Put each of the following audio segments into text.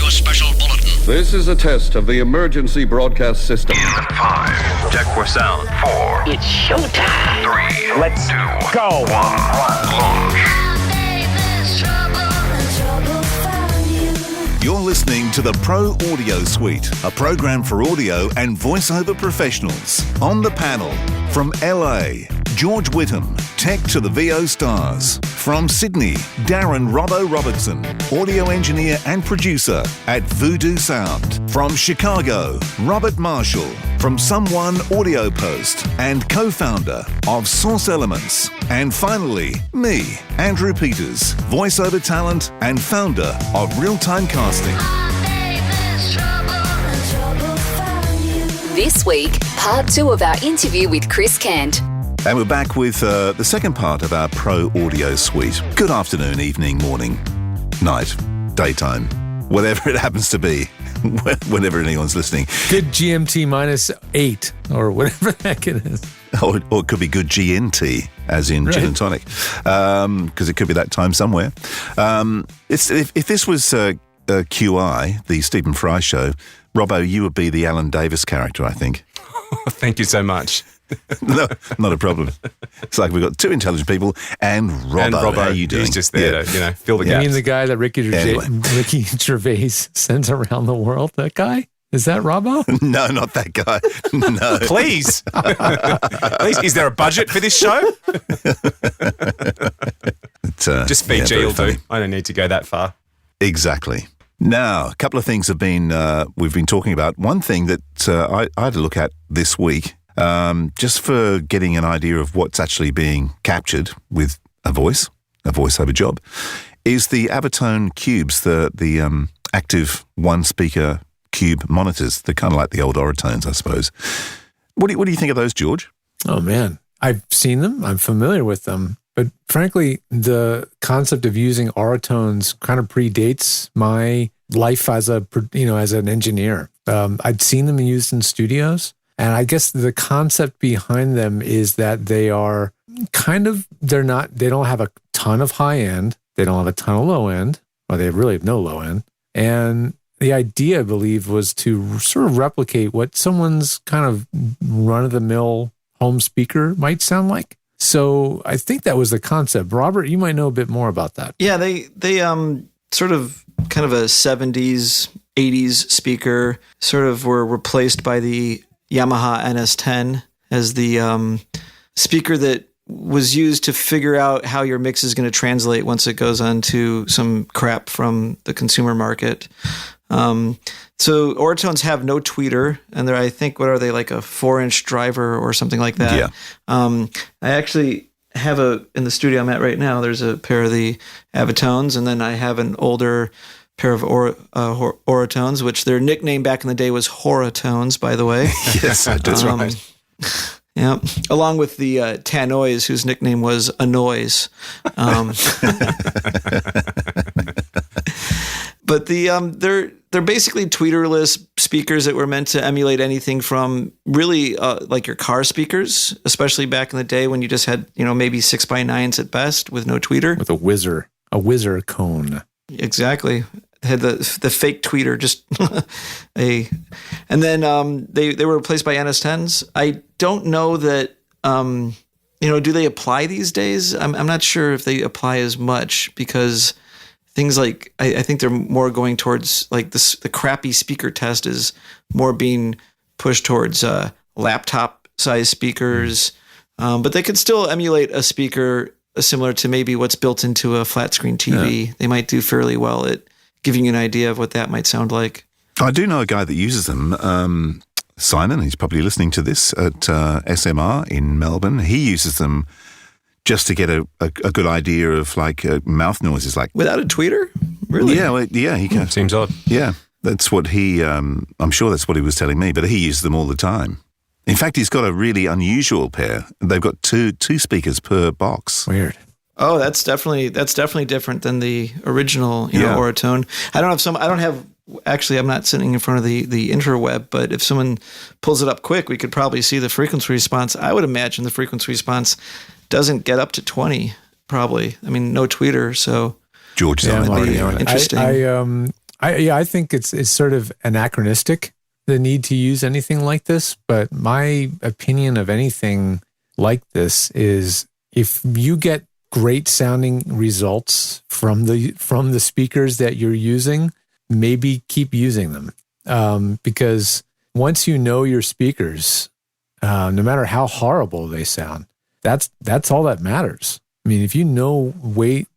a special bulletin. This is a test of the emergency broadcast system. In 5, check for sound. 4, It's showtime. 3, Let's 2, go. 1, launch. You're listening to the Pro Audio Suite, a program for audio and voiceover professionals. On the panel, from LA, George Whittam, tech to the VO stars. From Sydney, Darren Robbo Robertson, audio engineer and producer at Voodoo Sound. From Chicago, Robert Marshall, from Someone Audio Post and co-founder of Source Elements. And finally, me, Andrew Peters, voiceover talent and founder of Real-Time Casting. This week, part 2 of our interview with Chris Kent. And we're back with the second part of our Pro Audio Suite. Good afternoon, evening, morning, night, daytime, whatever it happens to be, whenever anyone's listening. Good GMT -8 or whatever the heck it is. Or it could be good GNT, as in gin and tonic, because it could be that time somewhere. If this was QI, the Stephen Fry show, Robbo, you would be the Alan Davis character, I think. Thank you so much. No, not a problem. It's like we've got two intelligent people and Robbo. And Robbo, how are you doing? he's just there to, fill the You gaps. mean the guy that Ricky Gervais sends around the world? That guy? Is that Robbo? No, not that guy. No. Please. Please. Is there a budget for this show? Just VG will do. I don't need to go that far. Exactly. Now, a couple of things we've been talking about. One thing that I had to look at this week, just for getting an idea of what's actually being captured with a voiceover job, is the Auratone cubes, the active one-speaker cube monitors. They're kind of like the old Auratones, I suppose. What do you think of those, George? Oh, man. I've seen them. I'm familiar with them. But frankly, the concept of using Auratones kind of predates my life as an engineer. I'd seen them used in studios. And I guess the concept behind them is that they are they don't have a ton of high end. They don't have a ton of low end. Well, they really have no low end. And the idea, I believe, was to sort of replicate what someone's kind of run-of-the-mill home speaker might sound like. So I think that was the concept. Robert, you might know a bit more about that. Yeah, they sort of kind of a 70s, 80s speaker, sort of were replaced by the Yamaha NS10 as the speaker that was used to figure out how your mix is going to translate once it goes onto some crap from the consumer market. So Auratones have no tweeter, and they're, I think, what are they, like a 4-inch driver or something like that? Yeah. I actually have in the studio I'm at right now, there's a pair of the Auratone, and then I have an older pair of Auratones, which their nickname back in the day was Horatones, by the way. Yes, that's right. Yeah, along with the Tannoys, whose nickname was Annoys. But they're basically tweeterless speakers that were meant to emulate anything from really like your car speakers, especially back in the day when you just had maybe 6x9s at best with no tweeter. With a whizzer cone. Exactly. Had the fake tweeter, just and then they were replaced by NS10s. I don't know that do they apply these days? I'm not sure if they apply as much, because things like I think they're more going towards like this. The crappy speaker test is more being pushed towards laptop size speakers, but they could still emulate a speaker similar to maybe what's built into a flat screen TV. Yeah. They might do fairly well at giving you an idea of what that might sound like. I do know a guy that uses them, Simon. He's probably listening to this at SMR in Melbourne. He uses them just to get a good idea of like mouth noises, like without a tweeter. Really? Yeah, he can. Seems odd. Yeah, that's what he. I'm sure that's what he was telling me. But he uses them all the time. In fact, he's got a really unusual pair. They've got two speakers per box. Weird. Oh, that's definitely different than the original, Auratone. Actually, I'm not sitting in front of the interweb, but if someone pulls it up quick, we could probably see the frequency response. I would imagine the frequency response doesn't get up to 20, probably. I mean, no tweeter, so George, yeah, interesting. I think it's sort of anachronistic, the need to use anything like this. But my opinion of anything like this is if you get great sounding results from the speakers that you're using, maybe keep using them. Because once you know your speakers, no matter how horrible they sound, that's all that matters. I mean, if you know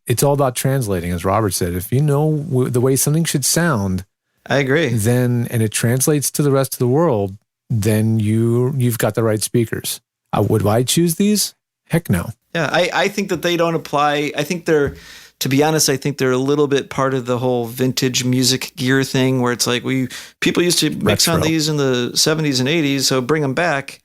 it's all about translating, as Robert said. If you know the way something should sound, I agree. And it translates to the rest of the world, then you've got the right speakers. Would I choose these? Heck no. Yeah, I think that they don't apply. I think to be honest, I think they're a little bit part of the whole vintage music gear thing where it's like people used to mix on these in the 70s and 80s, so bring them back.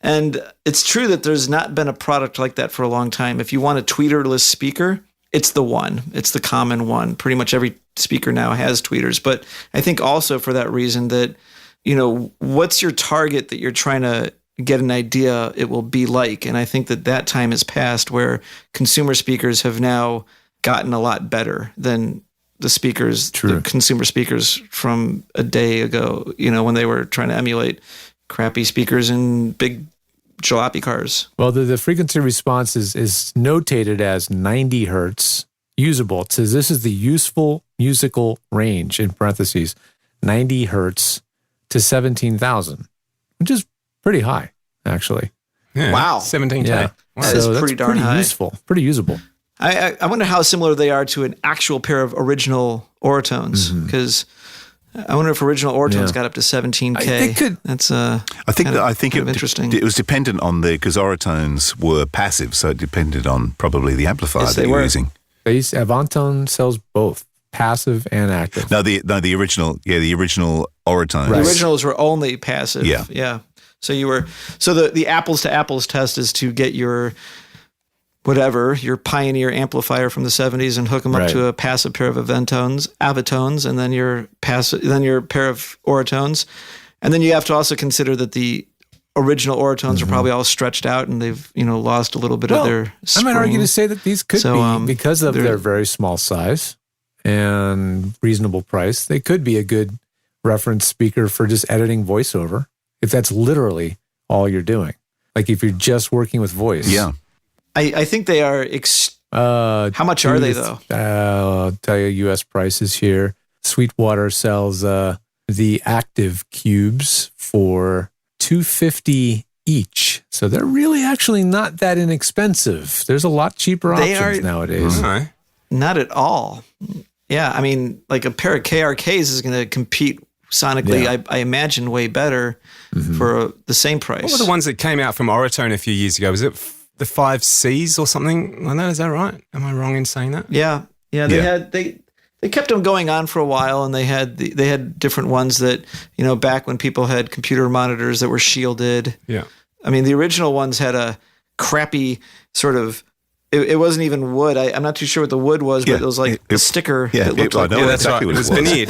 And it's true that there's not been a product like that for a long time. If you want a tweeterless speaker, it's the one. It's the common one. Pretty much every speaker now has tweeters. But I think also for that reason that, what's your target that you're trying to get an idea it will be like? And I think that time is past where consumer speakers have now gotten a lot better than the consumer speakers from a day ago, when they were trying to emulate crappy speakers in big jalopy cars. Well, the frequency response is notated as 90 hertz usable. It says this is the useful musical range, in parentheses, 90 hertz to 17,000, which is pretty high, actually. Yeah, wow. 17K. Yeah. Wow. That is So pretty that's darn pretty high. useful, pretty usable. I wonder how similar they are to an actual pair of original Auratones, because I wonder if original Auratones got up to 17K. They could. That's I think it interesting. It was dependent on because Auratones were passive, so it depended on probably the amplifier Yes, that they you were were. using. Avantone sells both passive and active. No, the original Auratones. The originals were only passive. Yeah. Yeah. So the apples to apples test is to get your your Pioneer amplifier from the 70s and hook them up to a passive pair of Avatones, and then your pair of Auratones. And then you have to also consider that the original Auratones are probably all stretched out and they've, lost a little bit of their spring. I might argue to say that these could be, because of they're- their very small size and reasonable price, they could be a good reference speaker for just editing voiceover, if that's literally all you're doing. Like if you're just working with voice. Yeah. I think they are. How much are they though? I'll tell you U.S. prices here. Sweetwater sells the active cubes for $250 each. So they're really actually not that inexpensive. There's a lot cheaper options nowadays. Right. Not at all. Yeah, I mean, like a pair of KRKs is going to compete sonically, I imagine, way better for the same price. What were the ones that came out from Auratone a few years ago? Was it the 5Cs or something like that? Is that right? Am I wrong in saying that? Yeah. They kept them going on for a while, and they had different ones that, back when people had computer monitors that were shielded. Yeah. I mean, the original ones had a crappy sort of. It wasn't even wood. I'm not too sure what the wood was, but it was like a sticker. Yeah, that looked like I know wood. exactly what It was veneered.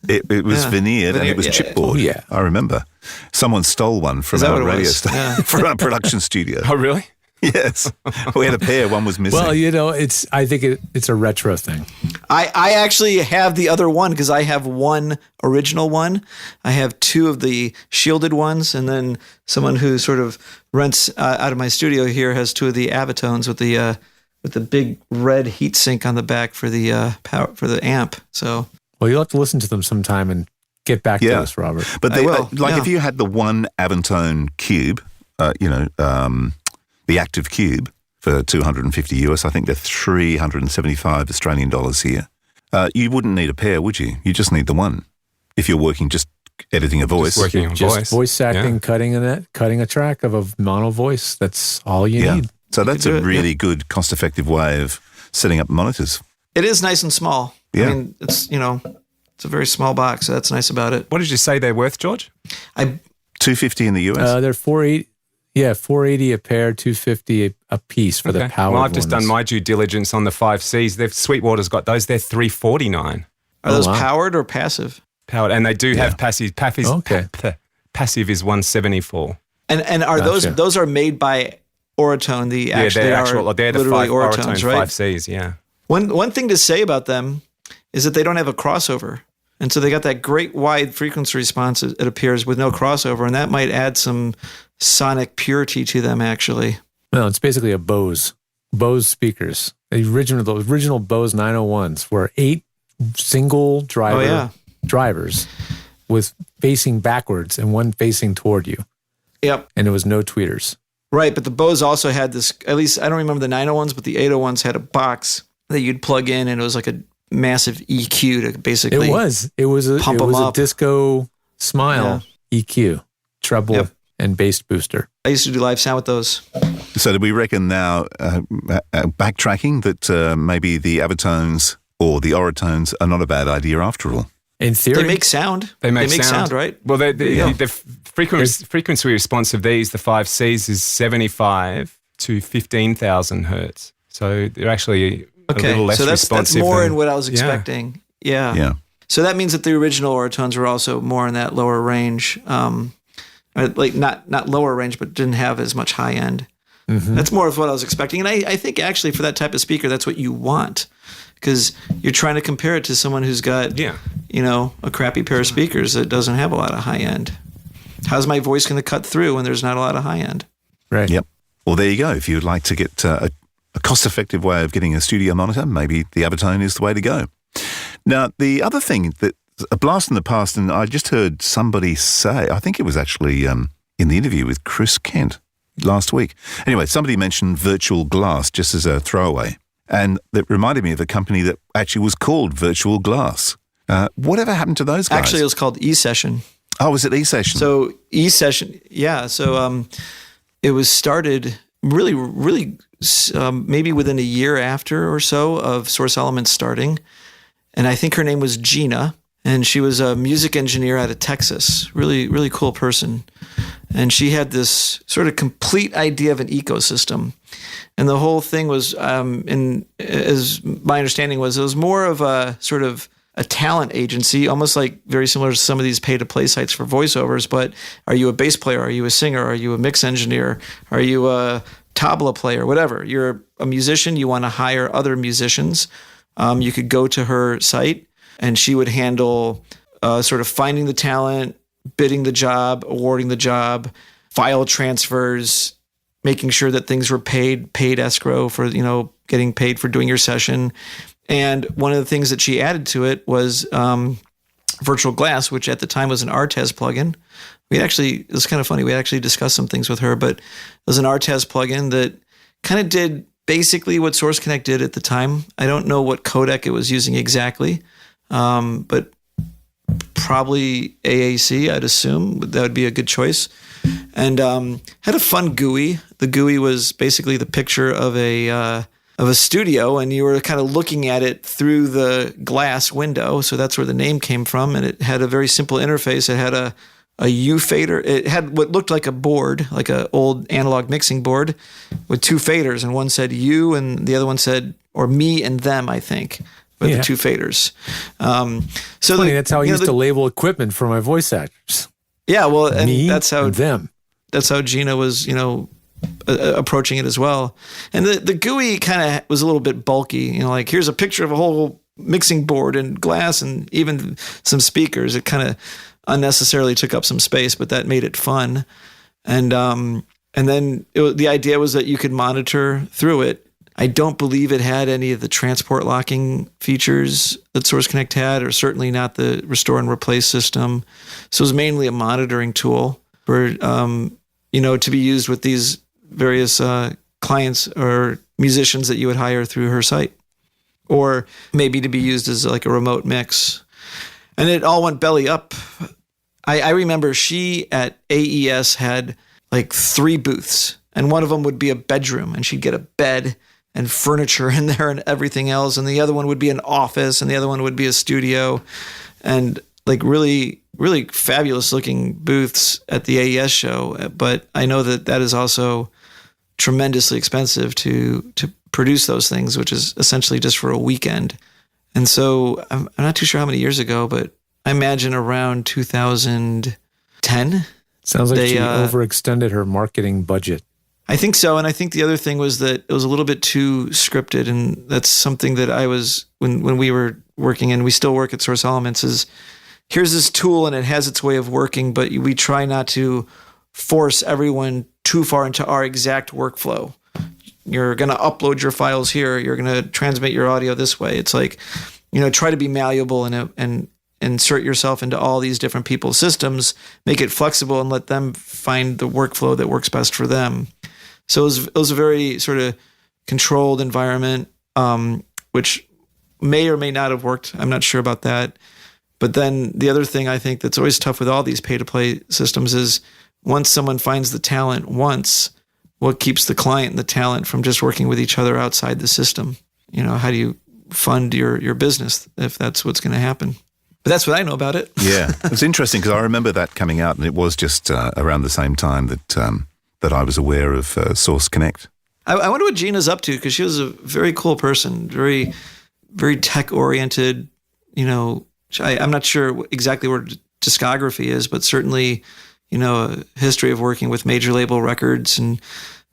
It was veneered and it was chipboard. Oh, yeah. I remember. Someone stole one from Is that our what it radio was? station, Yeah. from our production studio. Oh, really? Yes. We had a pair, one was missing. Well, I think it's a retro thing. I actually have the other one because I have one original one. I have two of the shielded ones, and then someone who sort of rents out of my studio here has two of the Avatones with the big red heat sink on the back for the power for the amp. So Well, you'll have to listen to them sometime and get back to us, Robert. But I will, if you had the one Avantone cube, the active cube for $250 US, I think they're 375 Australian dollars here. You wouldn't need a pair, would you? You just need the one. If you're working just editing a voice. Just working on Just voice acting, Yeah. cutting a track of a mono voice. That's all you need. So that's do a it, really good, cost-effective way of setting up monitors. it is nice and small. Yeah. I mean, it's it's a very small box. So that's nice about it. What did you say they're worth, George? $250 in the US. They're $480. Yeah, $480 a pair, $250 a piece for the power. Well, I've just done my due diligence on the 5Cs. Sweetwater's got those. They're $349 Are those wow. powered or passive? powered, and they do have passive. Okay. Passive is $174. And are Gotcha. those are made by Auratone? They're the literally five Auratone Auratone, right? 5Cs. Yeah. One thing to say about them is that they don't have a crossover. And so they got that great wide frequency response, it appears, with no crossover. And that might add some sonic purity to them, actually. No, it's basically a Bose speakers. The original Bose 901s were 8 single driver drivers with facing backwards and one facing toward you. Yep. And there was no tweeters. Right, but the Bose also had this, at least I don't remember the 901s, but the 801s had a box that you'd plug in, and it was like a massive EQ to basically It was a disco smile EQ, treble and bass booster. I used to do live sound with those. So do we reckon now, backtracking, that maybe the Auratone or the Auratones are not a bad idea after all? In theory, they make sound. They make sound, right? Well, the frequency response of these, the 5Cs, is 75 to 15,000 hertz. So they're actually a little less responsive. That's more than what I was expecting. Yeah. So that means that the original Auratones were also more in that lower range, like not lower range, but didn't have as much high end. Mm-hmm. That's more of what I was expecting. And I think actually for that type of speaker, that's what you want, because you're trying to compare it to someone who's got, a crappy pair of speakers that doesn't have a lot of high end. How's my voice going to cut through when there's not a lot of high end? Right. Yep. Well, there you go. If you'd like to get a cost-effective way of getting a studio monitor, maybe the Auratone is the way to go. Now, the other thing that a blast in the past, and I just heard somebody say, I think it was actually in the interview with Chris Kent last week. Anyway, somebody mentioned virtual glass just as a throwaway, and that reminded me of a company that actually was called Virtual Glass. Whatever happened to those guys? Actually, it was called eSession. Oh, was it eSession? So eSession, yeah. So it was started really maybe within a year after or so of Source Elements starting. And I think her name was Gina, and she was a music engineer out of Texas. Really, really cool person. And she had this sort of complete idea of an ecosystem. And the whole thing was, as my understanding was, it was more of a sort of a talent agency, almost like very similar to some of these pay-to-play sites for voiceovers. But are you a bass player? Are you a singer? Are you a mix engineer? Are you a tabla player? Whatever. You're a musician. You want to hire other musicians. You could go to her site, and she would handle sort of finding the talent, bidding the job, awarding the job, file transfers, making sure that things were paid escrow for, getting paid for doing your session. And one of the things that she added to it was Virtual Glass, which at the time was an Artez plugin. It was kind of funny. We actually discussed some things with her, but it was an Artez plugin that kind of did basically what Source Connect did at the time. I don't know what codec it was using exactly, but probably AAC, I'd assume. That would be a good choice. And had a fun GUI. The GUI was basically the picture of a studio, and you were kind of looking at it through the glass window. So that's where the name came from. And it had a very simple interface. It had a U fader. It had what looked like a board, like an old analog mixing board with 2 faders. And one said you, and the other one said, or me and them, I think, with the 2 faders. So funny, that's how I used to label equipment for my voice actors. Yeah, well, and me that's how and them. That's how Gina was, approaching it as well. And the GUI kind of was a little bit bulky, like here's a picture of a whole mixing board and glass and even some speakers. It kind of unnecessarily took up some space, but that made it fun. And then the idea was that you could monitor through it. I don't believe it had any of the transport locking features that Source Connect had, or certainly not the restore and replace system. So it was mainly a monitoring tool for, to be used with these various clients or musicians that you would hire through her site, or maybe to be used as like a remote mix. And it all went belly up. I remember she at AES had like 3 booths, and one of them would be a bedroom, and she'd get a bed and furniture in there and everything else. And the other one would be an office, and the other one would be a studio, and like really, really fabulous looking booths at the AES show. But I know that is also tremendously expensive to produce those things, which is essentially just for a weekend. And so I'm not too sure how many years ago, but I imagine around 2010. Sounds like she overextended her marketing budget. I think so. And I think the other thing was that it was a little bit too scripted. And that's something that I was, when we were working, and we still work at Source Elements, is here's this tool and it has its way of working, but we try not to force everyone too far into our exact workflow. You're going to upload your files here. You're going to transmit your audio this way. It's like, try to be malleable and insert yourself into all these different people's systems, make it flexible, and let them find the workflow that works best for them. So it was a very sort of controlled environment, which may or may not have worked. I'm not sure about that. But then the other thing I think that's always tough with all these pay-to-play systems is once someone finds the talent once, what keeps the client and the talent from just working with each other outside the system? How do you fund your business if that's what's going to happen? But that's what I know about it. Yeah, it's interesting because I remember that coming out, and it was just around the same time that I was aware of Source Connect. I wonder what Gina's up to, because she was a very cool person, very, very tech-oriented. I'm not sure exactly where discography is, but certainly, a history of working with major label records, and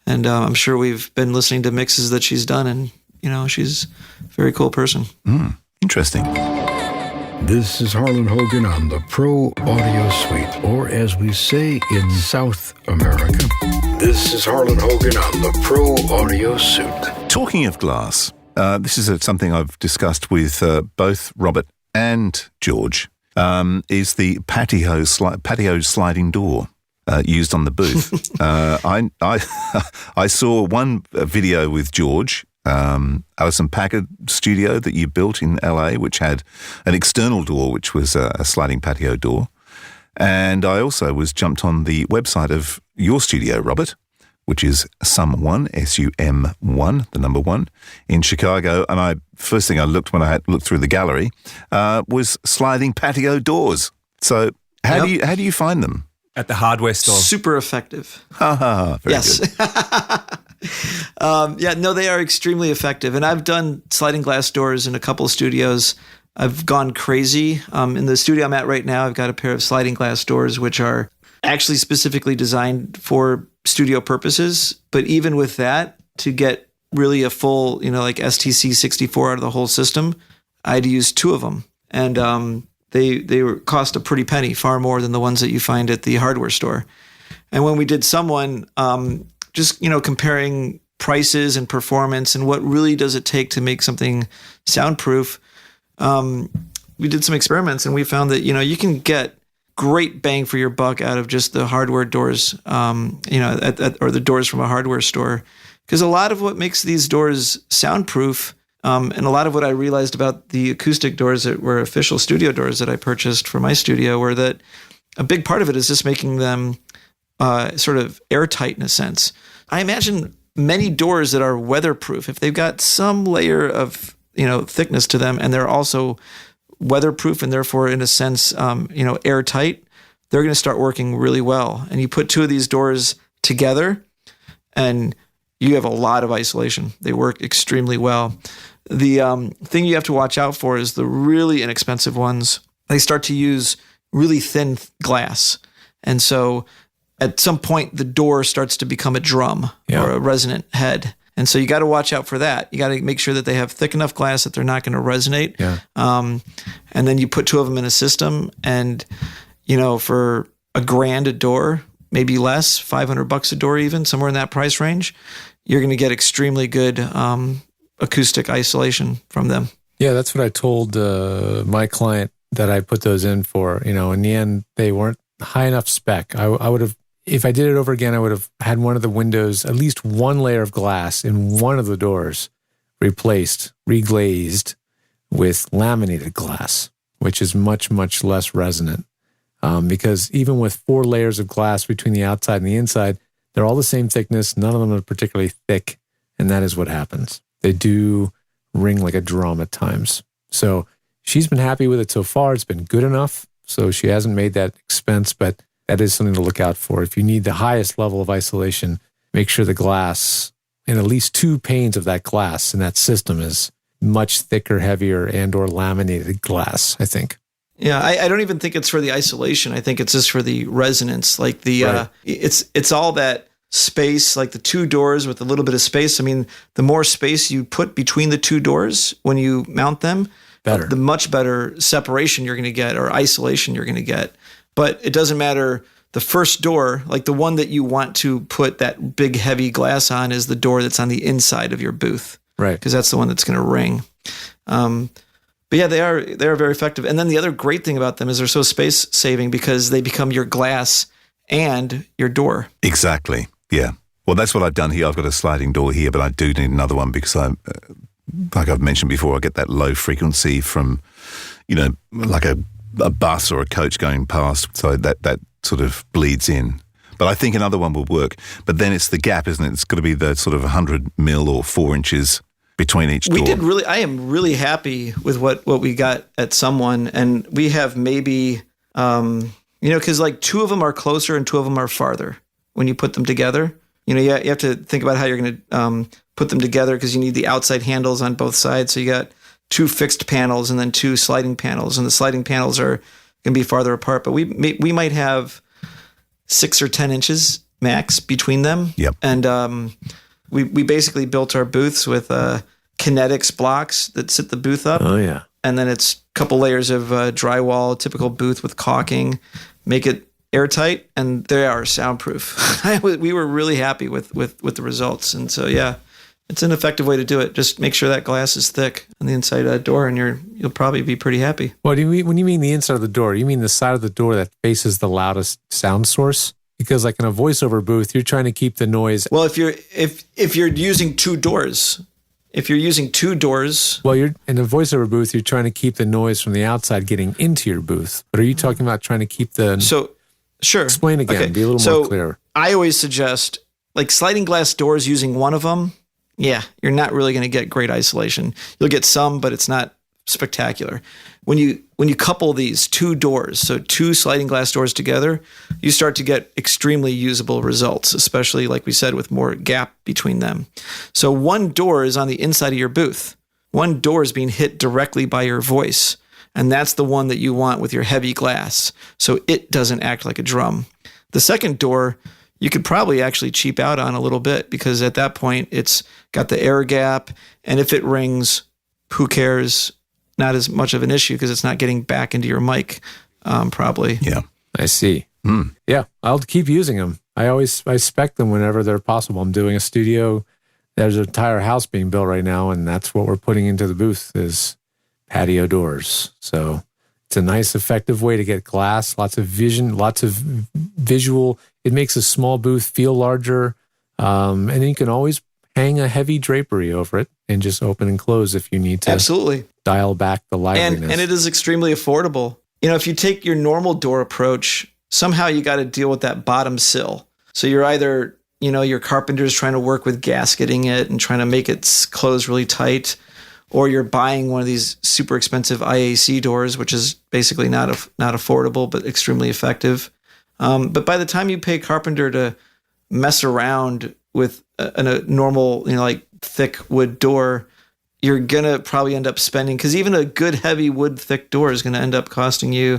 I'm sure we've been listening to mixes that she's done, and she's a very cool person. Interesting. This is Harlan Hogan on the Pro Audio Suite, or as we say in South America, this is Harlan Hogan on the Pro Audio Suite. Talking of glass, this is something I've discussed with both Robert and George, is the patio sliding door used on the booth. I saw one video with George, Alison Packard studio that you built in LA, which had an external door, which was a sliding patio door. And I also jumped on the website of your studio, Robert, which is SUM1, SUM1, the number 1, in Chicago. And first thing I looked when I had looked through the gallery was sliding patio doors. So how do you find them? At the hardware store. Super effective. Very yes. good. They are extremely effective. And I've done sliding glass doors in a couple of studios. I've gone crazy. In the studio I'm at right now, I've got a pair of sliding glass doors, which are actually specifically designed for studio purposes. But even with that, to get really a full, like STC 64 out of the whole system, I had to use 2 of them. And they cost a pretty penny, far more than the ones that you find at the hardware store. And when we did someone, just, comparing prices and performance and what really does it take to make something soundproof, we did some experiments and we found that, you can get great bang for your buck out of just the hardware doors, or the doors from a hardware store. Because a lot of what makes these doors soundproof, and a lot of what I realized about the acoustic doors that were official studio doors that I purchased for my studio, were that a big part of it is just making them sort of airtight in a sense. I imagine many doors that are weatherproof, if they've got some layer of thickness to them, and they're also weatherproof and therefore in a sense airtight, they're going to start working really well. And you put 2 of these doors together, and you have a lot of isolation. They work extremely well. The thing you have to watch out for is the really inexpensive ones. They start to use really thin glass. And so at some point, the door starts to become a drum or a resonant head. And so you got to watch out for that. You got to make sure that they have thick enough glass that they're not going to resonate. Yeah. And then you put 2 of them in a system, and, for $1,000 a door, maybe less, $500 a door even, somewhere in that price range, you're going to get extremely good acoustic isolation from them. Yeah, that's what I told my client that I put those in for. In the end, they weren't high enough spec. I would have, if I did it over again, I would have had one of the windows, at least one layer of glass in one of the doors replaced, reglazed with laminated glass, which is much, much less resonant. Because even with 4 layers of glass between the outside and the inside, they're all the same thickness. None of them are particularly thick. And that is what happens. They do ring like a drum at times. So she's been happy with it so far. It's been good enough. So she hasn't made that expense, but that is something to look out for. If you need the highest level of isolation, make sure the glass, and at least 2 panes of that glass in that system, is much thicker, heavier, and or laminated glass, I think. Yeah, I don't even think it's for the isolation. I think it's just for the resonance. Like the Right. it's all that space, like the two doors with a little bit of space. I mean, the more space you put between the two doors when you mount them, better. The much better separation you're going to get or isolation you're going to get. But it doesn't matter. The first door, like the one that you want to put that big heavy glass on, is the door that's on the inside of your booth. Right. Because that's the one that's going to ring. But yeah, they are very effective. And then the other great thing about them is they're so space saving because they become your glass and your door. Exactly. Yeah. Well, that's what I've done here. I've got a sliding door here, but I do need another one because like I've mentioned before, I get that low frequency from, like a bus or a coach going past. So that sort of bleeds in. But I think another one will work. But then it's the gap, isn't it? It's got to be the sort of 100 mil or 4 inches between each door. I am really happy with what we got at Someone. And we have maybe, because like 2 of them are closer and 2 of them are farther when you put them together. You have to think about how you're going to put them together because you need the outside handles on both sides. So you got 2 fixed panels and then 2 sliding panels. And the sliding panels are going to be farther apart. But we might have 6 or 10 inches max between them. Yep. And we basically built our booths with kinetics blocks that sit the booth up. Oh, yeah. And then it's a couple layers of drywall, typical booth with caulking, make it airtight, and they are soundproof. We were really happy with the results. And so, yeah, it's an effective way to do it. Just make sure that glass is thick on the inside of that door, and you'll probably be pretty happy. What do you mean when you mean the inside of the door? You mean the side of the door that faces the loudest sound source? Because like in a voiceover booth, you're trying to keep the noise. Well, if you're using 2 doors, well, you're in a voiceover booth, you're trying to keep the noise from the outside getting into your booth. But are you talking about trying to keep the? So, sure. Explain again. Okay. Be a little more clear. I always suggest like sliding glass doors using one of them. Yeah, you're not really going to get great isolation. You'll get some, but it's not spectacular. When you couple these 2 doors, so 2 sliding glass doors together, you start to get extremely usable results, especially like we said, with more gap between them. So 1 door is on the inside of your booth. 1 door is being hit directly by your voice. And that's the one that you want with your heavy glass. So it doesn't act like a drum. The second door, you could probably actually cheap out on a little bit because at that point it's got the air gap. And if it rings, who cares? Not as much of an issue because it's not getting back into your mic, probably. Yeah. I see. Yeah, I'll keep using them. I spec them whenever they're possible. I'm doing a studio. There's an entire house being built right now, and that's what we're putting into the booth is patio doors. So it's a nice, effective way to get glass, lots of vision, lots of visual. It makes a small booth feel larger, and then you can always hang a heavy drapery over it and just open and close if you need to. Absolutely. Dial back the liveliness. And it is extremely affordable. If you take your normal door approach, somehow you got to deal with that bottom sill. So you're either, your carpenter's trying to work with gasketing it and trying to make it close really tight, or you're buying one of these super expensive IAC doors, which is basically not affordable, but extremely effective. But by the time you pay a carpenter to mess around with a normal, like thick wood door, you're going to probably end up spending, because even a good heavy wood thick door is going to end up costing you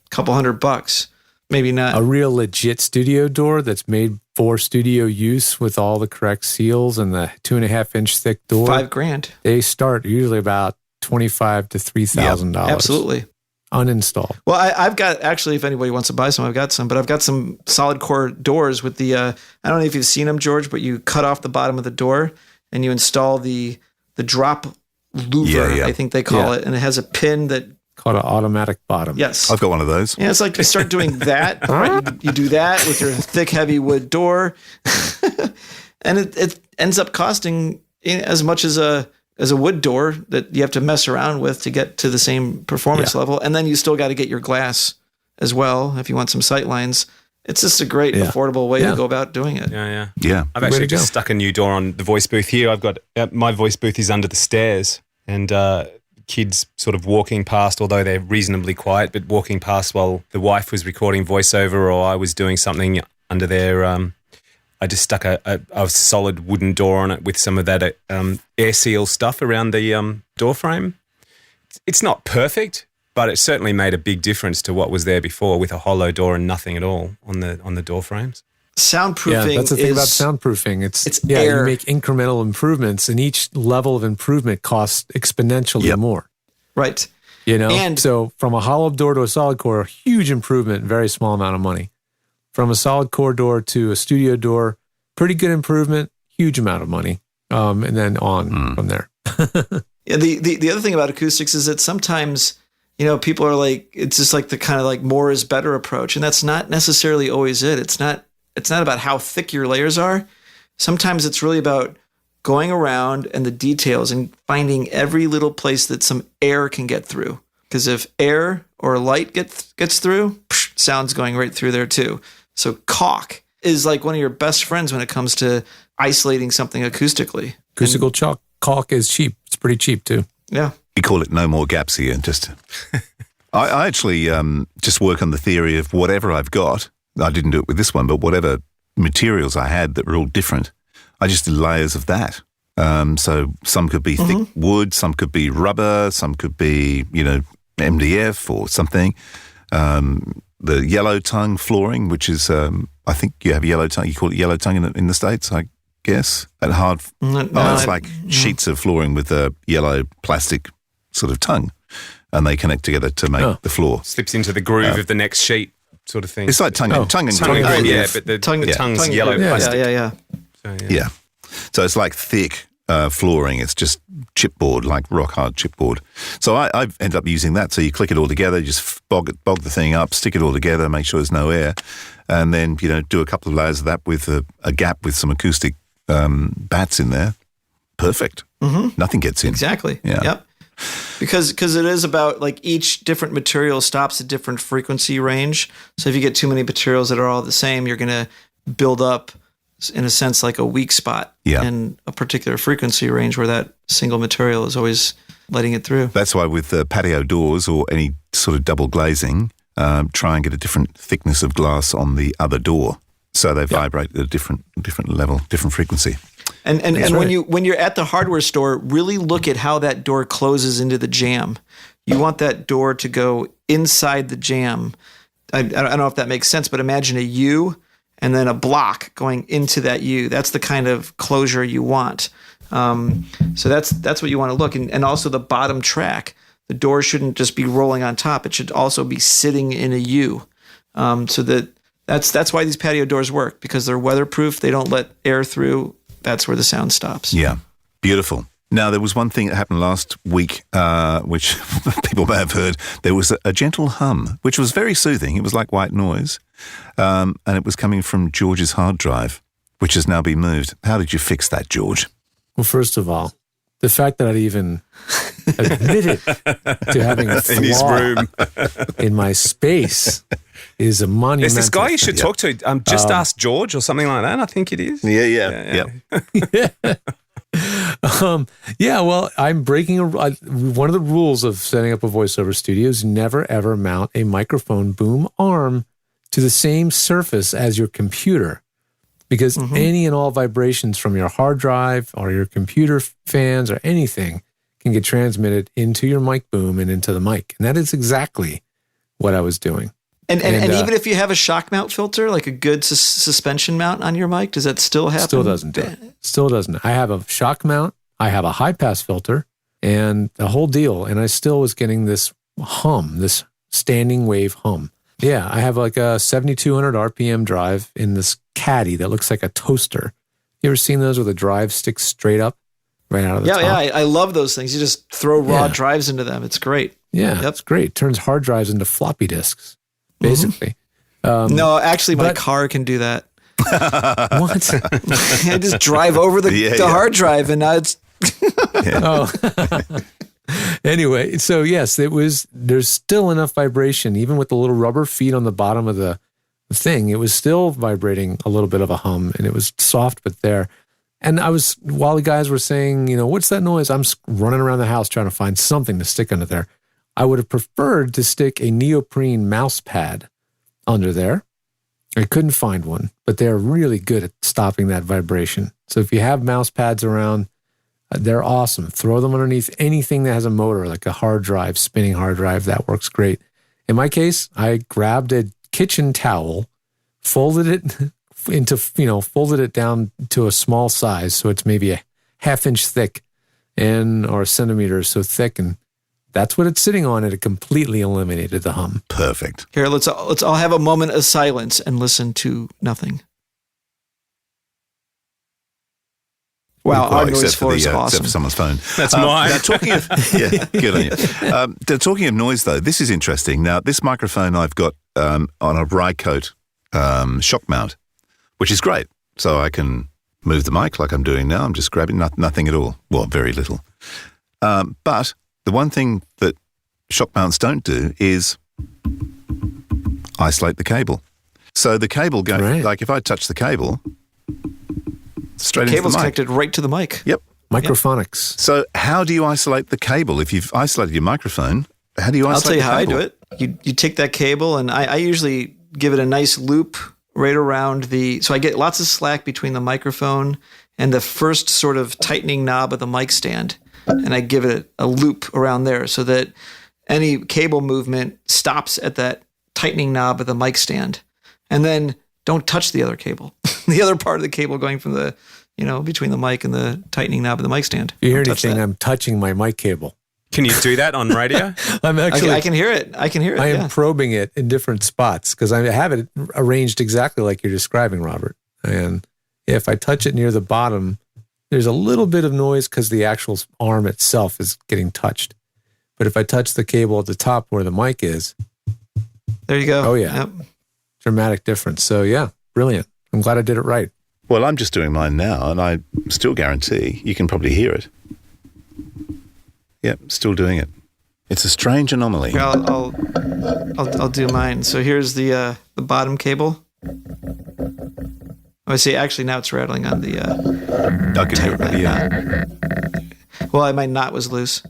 a couple $100. Maybe not. A real legit studio door that's made for studio use with all the correct seals and the 2.5-inch thick door. $5,000. They start usually about $2,500 to $3,000. Yep, absolutely. Uninstalled. Well, I've got, actually, if anybody wants to buy some, I've got some, but I've got some solid core doors with the, I don't know if you've seen them, George, but you cut off the bottom of the door and you install the drop louver, I think they call it, and it has a pin that called an automatic bottom. Yes, I've got one of those. Yeah, it's like you start doing that. Right? You do that with your thick, heavy wood door, and it ends up costing as much as a wood door that you have to mess around with to get to the same performance level, and then you still got to get your glass as well if you want some sight lines. It's just a great, affordable way to go about doing it. Yeah. I've actually just stuck a new door on the voice booth here. I've got my voice booth is under the stairs, and kids sort of walking past, although they're reasonably quiet, but walking past while the wife was recording voiceover or I was doing something under there. I just stuck a solid wooden door on it with some of that air seal stuff around the door frame. It's not perfect, but it certainly made a big difference to what was there before with a hollow door and nothing at all on the door frames. soundproofing. Yeah, that's the thing about soundproofing. It's air. You make incremental improvements, and each level of improvement costs exponentially more. Right. And so from a hollow door to a solid core, huge improvement, very small amount of money. From a solid core door to a studio door, pretty good improvement, huge amount of money. And then on from there. Yeah, the other thing about acoustics is that sometimes, people are like, it's just like the kind of like more is better approach. And that's not necessarily always it. It's not about how thick your layers are. Sometimes it's really about going around and the details and finding every little place that some air can get through. Because if air or light gets through, sound's going right through there too. So caulk is like one of your best friends when it comes to isolating something acoustically. Acoustical caulk is cheap. It's pretty cheap too. Yeah. We call it no more gaps here. I actually just work on the theory of whatever I've got. I didn't do it with this one, but whatever materials I had that were all different, I just did layers of that. So some could be thick wood, some could be rubber, some could be, MDF or something. The yellow tongue flooring, which is, I think you have yellow tongue. You call it yellow tongue in the States, I guess. And hard. It's like sheets of flooring with a yellow plastic sort of tongue, and they connect together to make the floor. Slips into the groove of the next sheet, sort of thing. It's like tongue and groove. Yeah, but the tongue's yellow plastic. Yeah. So it's like thick flooring. It's just chipboard, like rock hard chipboard. So I've ended up using that. So you click it all together, you just bog the thing up, stick it all together, make sure there's no air, and then do a couple of layers of that with a gap with some acoustic bats in there. Perfect. Nothing gets in. Exactly. Yeah. Yep. Because it is about like each different material stops at different frequency range. So if you get too many materials that are all the same, you're going to build up, in a sense, like a weak spot in a particular frequency range where that single material is always letting it through. That's why with patio doors or any sort of double glazing, try and get a different thickness of glass on the other door, so they vibrate at a different level, different frequency. And when you're at the hardware store, really look at how that door closes into the jamb. You want that door to go inside the jamb. I don't know if that makes sense, but imagine a U and then a block going into that U. That's the kind of closure you want. So that's what you want to look. And also the bottom track, the door shouldn't just be rolling on top. It should also be sitting in a U. So that's why these patio doors work, because they're weatherproof. They don't let air through. That's where the sound stops. Yeah. Beautiful. Now, there was one thing that happened last week, which people may have heard. There was a gentle hum, which was very soothing. It was like white noise. And it was coming from George's hard drive, which has now been moved. How did you fix that, George? Well, first of all, the fact that I'd even admitted to having a flaw in his room, in my space is a monumental. There's this guy you should talk to. Just ask George or something like that. I think it is. Yeah. Well, I'm breaking one of the rules of setting up a voiceover studio is never ever mount a microphone boom arm to the same surface as your computer, because any and all vibrations from your hard drive or your computer fans or anything can get transmitted into your mic boom and into the mic. And that is exactly what I was doing. And even if you have a shock mount filter, like a good suspension mount on your mic, does that still happen? Still doesn't do it. Still doesn't. I have a shock mount, I have a high pass filter, and the whole deal. And I still was getting this hum, this standing wave hum. Yeah, I have like a 7,200 RPM drive in this caddy that looks like a toaster. You ever seen those where the drive sticks straight up right out of the top? Yeah, I love those things. You just throw raw drives into them. It's great. Yeah, that's great. Turns hard drives into floppy disks, basically. No, actually, my car can do that. What? I just drive over the hard drive, and now it's... Anyway, so yes, there's still enough vibration, even with the little rubber feet on the bottom of the thing. It was still vibrating a little bit of a hum, and it was soft, but there. And while the guys were saying, what's that noise? I'm running around the house trying to find something to stick under there. I would have preferred to stick a neoprene mouse pad under there. I couldn't find one, but they're really good at stopping that vibration. So if you have mouse pads around, they're awesome. Throw them underneath anything that has a motor, like a hard drive, spinning hard drive. That works great. In my case, I grabbed a kitchen towel, folded it folded it down to a small size, so it's maybe a half-inch thick or a centimeter or so thick, and that's what it's sitting on, and it completely eliminated the hum. Perfect. Here, let's all have a moment of silence and listen to nothing. Wow, our noise floor is awesome. Except for someone's phone. That's mine. Now, talking of good on you. Talking of noise, though, this is interesting. Now, this microphone I've got on a Rycote shock mount, which is great. So I can move the mic like I'm doing now. I'm just grabbing nothing at all. Well, very little. But the one thing that shock mounts don't do is isolate the cable. So the cable goes, like if I touch the cable, straight into the mic. Cable's connected right to the mic. Yep. Microphonics. So how do you isolate the cable? If you've isolated your microphone, how do you isolate the cable? I'll tell you how I do it. You take that cable, and I usually give it a nice loop right around so I get lots of slack between the microphone and the first sort of tightening knob of the mic stand. And I give it a loop around there so that any cable movement stops at that tightening knob of the mic stand. And then don't touch the other cable. The other part of the cable going from the, between the mic and the tightening knob of the mic stand. You hear anything? I'm touching my mic cable. Can you do that on radio? I can hear it. I am probing it in different spots because I have it arranged exactly like you're describing, Robert. And if I touch it near the bottom, there's a little bit of noise because the actual arm itself is getting touched. But if I touch the cable at the top where the mic is, there you go. Oh, yeah. Yep. Dramatic difference. So, yeah, brilliant. I'm glad I did it right. Well, I'm just doing mine now, and I still guarantee you can probably hear it. Yep, still doing it. It's a strange anomaly. I'll do mine. So here's the bottom cable. I see. Actually, now it's rattling on the. I can hear it. Yeah. Well, my knot was loose.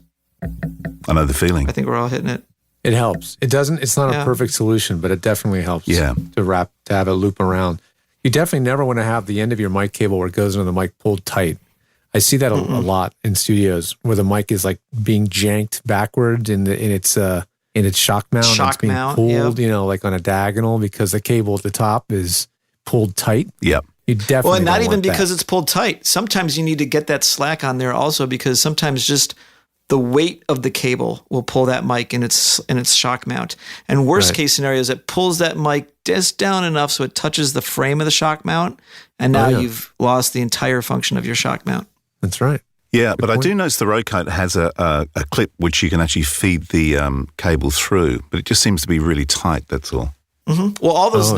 I know the feeling. I think we're all hitting it. It helps. It doesn't. It's not a perfect solution, but it definitely helps. Yeah. To have it loop around. You definitely never want to have the end of your mic cable where it goes into the mic pulled tight. I see that a lot in studios where the mic is like being janked backwards in its shock mount. It's being pulled, like on a diagonal because the cable at the top is pulled tight. Yep. You definitely Well, and not even because that. It's pulled tight. Sometimes you need to get that slack on there also because sometimes just the weight of the cable will pull that mic in its shock mount. And worst case scenario is it pulls that mic just down enough so it touches the frame of the shock mount, and now you've lost the entire function of your shock mount. That's right. Yeah, but I do notice the Rycote has a clip which you can actually feed the cable through, but it just seems to be really tight, that's all. Mm-hmm. Well, all those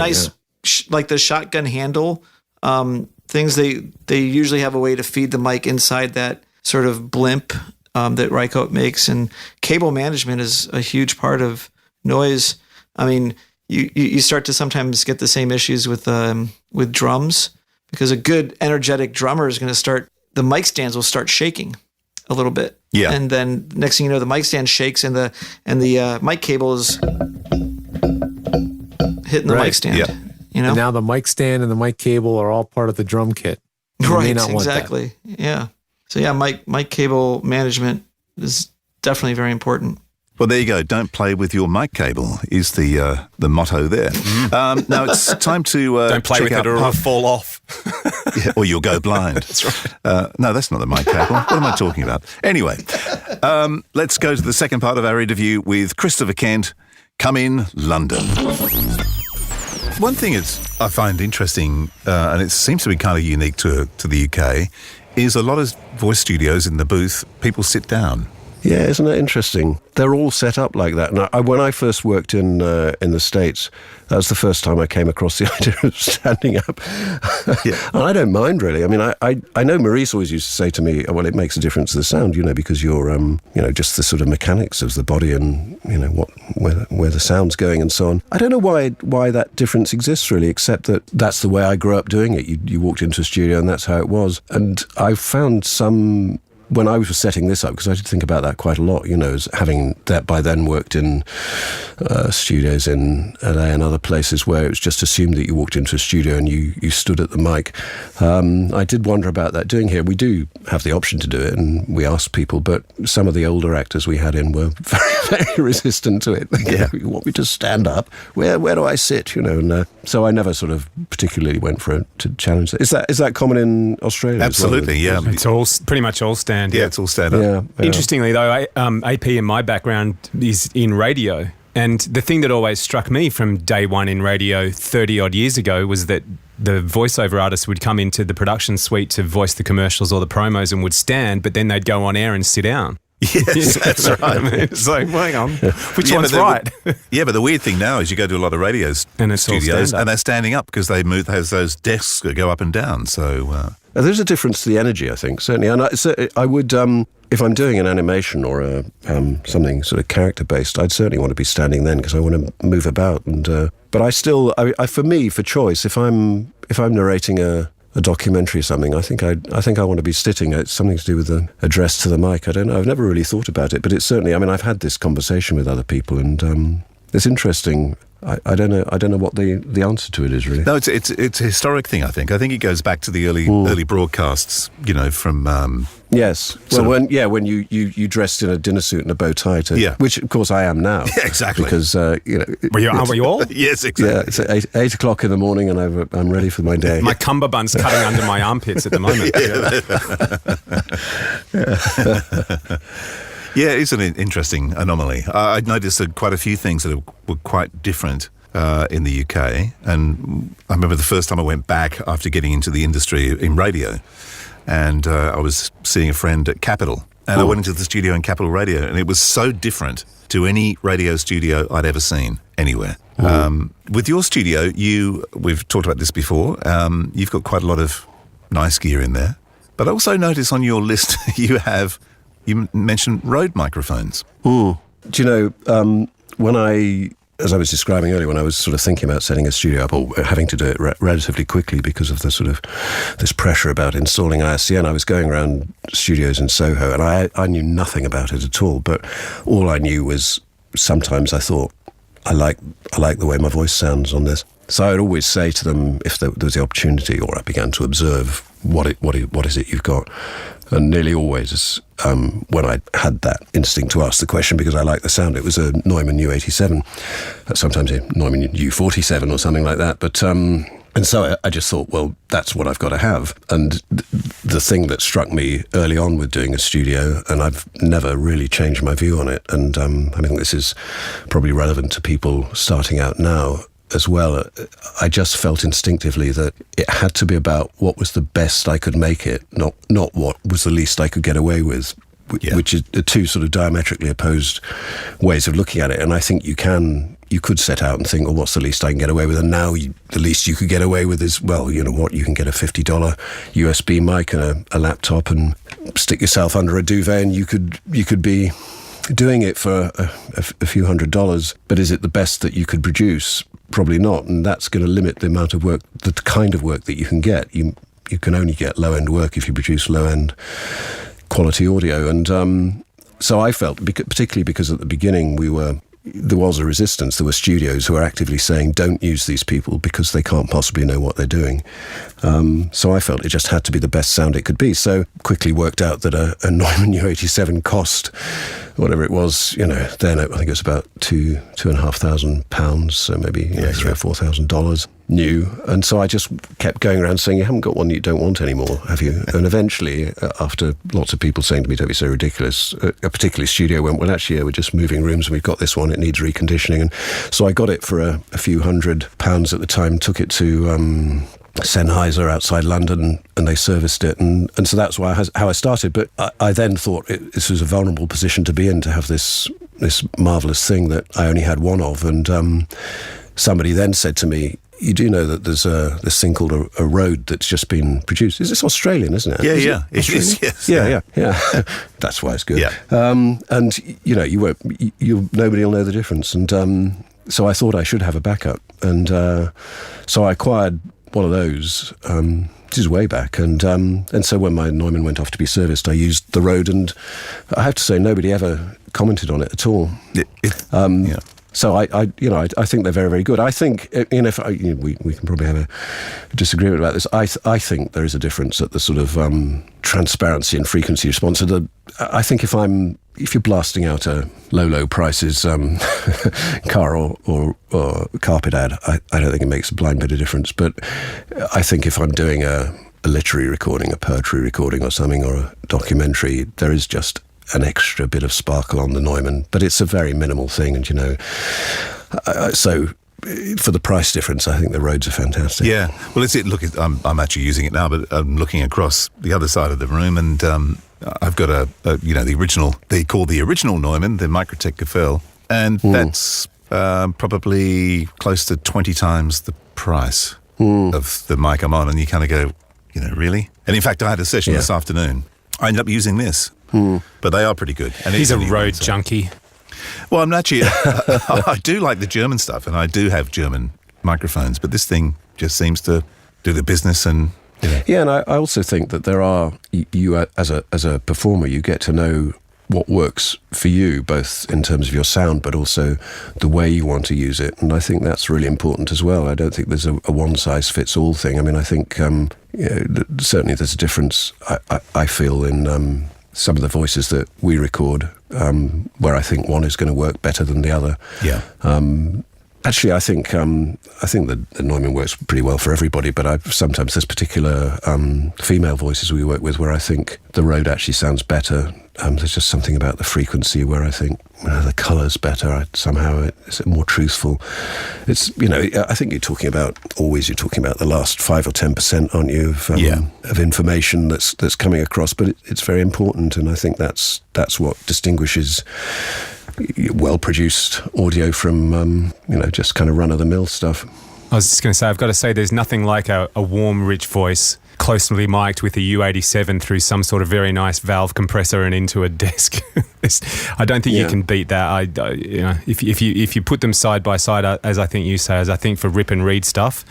like the shotgun handle things, they usually have a way to feed the mic inside that sort of blimp that Rycote makes, and cable management is a huge part of noise. I mean, you start to sometimes get the same issues with drums because a good energetic drummer is going to the mic stands will start shaking a little bit. Yeah. And then next thing you know, the mic stand shakes and the mic cable is hitting the mic stand. Yeah. And now the mic stand and the mic cable are all part of the drum kit. You may not want exactly. Yeah. So yeah, mic cable management is definitely very important. Well, there you go. Don't play with your mic cable is the motto there. Now it's time to don't play with it or it'll fall off. Or you'll go blind. That's right. No, that's not the mic cable. What am I talking about? Anyway, let's go to the second part of our interview with Christopher Kent. Come in, London. One thing I find interesting, and it seems to be kind of unique to the UK, is a lot of voice studios in the booth, people sit down. Yeah, isn't that interesting? They're all set up like that. And when I first worked in the States, that was the first time I came across the idea of standing up. Yeah. And I don't mind, really. I mean, I know Maurice always used to say to me, well, it makes a difference to the sound, because you're, just the sort of mechanics of the body and, where the sound's going and so on. I don't know why that difference exists, really, except that that's the way I grew up doing it. You walked into a studio and that's how it was. And I found when I was setting this up, because I did think about that quite a lot, as having that by then worked in studios in LA and other places where it was just assumed that you walked into a studio and you stood at the mic. I did wonder about that doing here. We do have the option to do it, and we asked people, but some of the older actors we had in were very, very resistant to it. You want me to stand up? Where do I sit? And so I never sort of particularly went for it to challenge that. Is that common in Australia? Absolutely, as well? yeah. It's all pretty much all stand. Yeah, it's all stand up. Yeah. Interestingly, though, AP in my background is in radio. And the thing that always struck me from day one in radio 30 odd years ago was that the voiceover artists would come into the production suite to voice the commercials or the promos and would stand, but then they'd go on air and sit down. Yes, that's right. I mean, it's like, hang on, which one's right? Yeah, but the weird thing now is you go to a lot of radio and it's studios and they're standing up because they move, has those desks that go up and down. So there's a difference to the energy, I think, certainly. And I would, if I'm doing an animation or something sort of character-based, I'd certainly want to be standing then because I want to move about. And but I still, for me, for choice, if I'm narrating a documentary or something, I think I want to be sitting. It's something to do with the address to the mic. I don't know. I've never really thought about it, but it's certainly. I mean, I've had this conversation with other people, and it's interesting. I don't know what the answer to it is really. No, it's a historic thing. I think it goes back to the early broadcasts. From yes. Well, when you dressed in a dinner suit and a bow tie, which of course I am now. Yeah, exactly. Because Aren't we all? Yes, exactly. Yeah, it's 8 o'clock in the morning, and I'm ready for my day. My cummerbund's cutting under my armpits at the moment. Yeah, it's an interesting anomaly. I'd noticed quite a few things that were quite different in the UK. And I remember the first time I went back after getting into the industry in radio, and I was seeing a friend at Capital. And I went into the studio in Capital Radio, and it was so different to any radio studio I'd ever seen anywhere. With your studio, we've talked about this before, you've got quite a lot of nice gear in there. But I also notice on your list you mentioned Rode microphones. Do you know, as I was describing earlier, when I was sort of thinking about setting a studio up or having to do it relatively quickly because of the sort of this pressure about installing ISDN, I was going around studios in Soho, and I knew nothing about it at all. But all I knew was sometimes I thought, I like the way my voice sounds on this. So I would always say to them, if there was the opportunity, or I began to observe, what is it you've got? And nearly always, when I had that instinct to ask the question, because I like the sound, it was a Neumann U87, sometimes a Neumann U47 or something like that. But and so I just thought, well, that's what I've got to have. And the thing that struck me early on with doing a studio, and I've never really changed my view on it, and I think this is probably relevant to people starting out now as well, I just felt instinctively that it had to be about what was the best I could make it, not what was the least I could get away with, which is the two sort of diametrically opposed ways of looking at it. And I think you could set out and think, well, what's the least I can get away with? And now the least you could get away with is, well, you know what, you can get a $50 USB mic and a laptop and stick yourself under a duvet, and you could be doing it for a few $100s. But is it the best that you could produce? Probably not, and that's going to limit the amount of work, the kind of work that you can get. You can only get low-end work if you produce low-end quality audio. And so I felt, particularly because at the beginning there was a resistance. There were studios who were actively saying, don't use these people because they can't possibly know what they're doing. So I felt it just had to be the best sound it could be. So quickly worked out that a Neumann U87 cost, whatever it was, then I think it was about £2,500, so maybe $3,000 or $4,000 new. And so I just kept going around saying, you haven't got one that you don't want anymore, have you? And eventually, after lots of people saying to me, don't be so ridiculous, a particular studio went, well, actually, we're just moving rooms and we've got this one, it needs reconditioning. And so I got it for a few £100 at the time, took it to Sennheiser outside London, and they serviced it, and so that's how I started. But I then thought this was a vulnerable position to be in, to have this marvellous thing that I only had one of. And somebody then said to me, you do know that there's this thing called a Rode that's just been produced. Is this Australian, isn't it? Yeah, it is, yes. Yeah. That's why it's good. Yeah. And nobody will know the difference. And so I thought I should have a backup, and so I acquired one of those. This is way back, and so when my Neumann went off to be serviced, I used the Rode, and I have to say nobody ever commented on it at all. So I think they're very, very good. I think, we can probably have a disagreement about this. I think there is a difference at the sort of transparency and frequency response. I think if you're blasting out a low prices car or carpet ad, I don't think it makes a blind bit of difference. But I think if I'm doing a literary recording, a poetry recording or something, or a documentary, there is just an extra bit of sparkle on the Neumann, but it's a very minimal thing. And, so for the price difference, I think the Rhodes are fantastic. Yeah. Well, I'm actually using it now, but I'm looking across the other side of the room, and I've got the original, they call the original Neumann, the Microtech Gefell, and that's probably close to 20 times the price of the mic I'm on, and you kind of go, really? And in fact, I had a session this afternoon. I ended up using this. But they are pretty good. And he's a Rhodes junkie. Well, I'm actually, I do like the German stuff, and I do have German microphones, but this thing just seems to do the business. And yeah, and I also think that there are, you as a performer, you get to know what works for you, both in terms of your sound, but also the way you want to use it. And I think that's really important as well. I don't think there's a one-size-fits-all thing. I mean, I think certainly there's a difference, I feel, in some of the voices that we record, where I think one is going to work better than the other. Yeah. Actually, I think that the Neumann works pretty well for everybody, but sometimes there's particular female voices we work with where I think the Rode actually sounds better. There's just something about the frequency where I think the colour's better. Somehow it's more truthful. It's I think you're talking about the last 5 or 10%, aren't you, of information that's coming across? But it's very important, and I think that's what distinguishes well-produced audio from just kind of run-of-the-mill stuff. I was just going to say, I've got to say, there's nothing like a warm, rich voice closely mic'd with a U87 through some sort of very nice valve compressor and into a desk. I don't think you can beat that. If you put them side by side, as I think you say, as I think for rip and read stuff,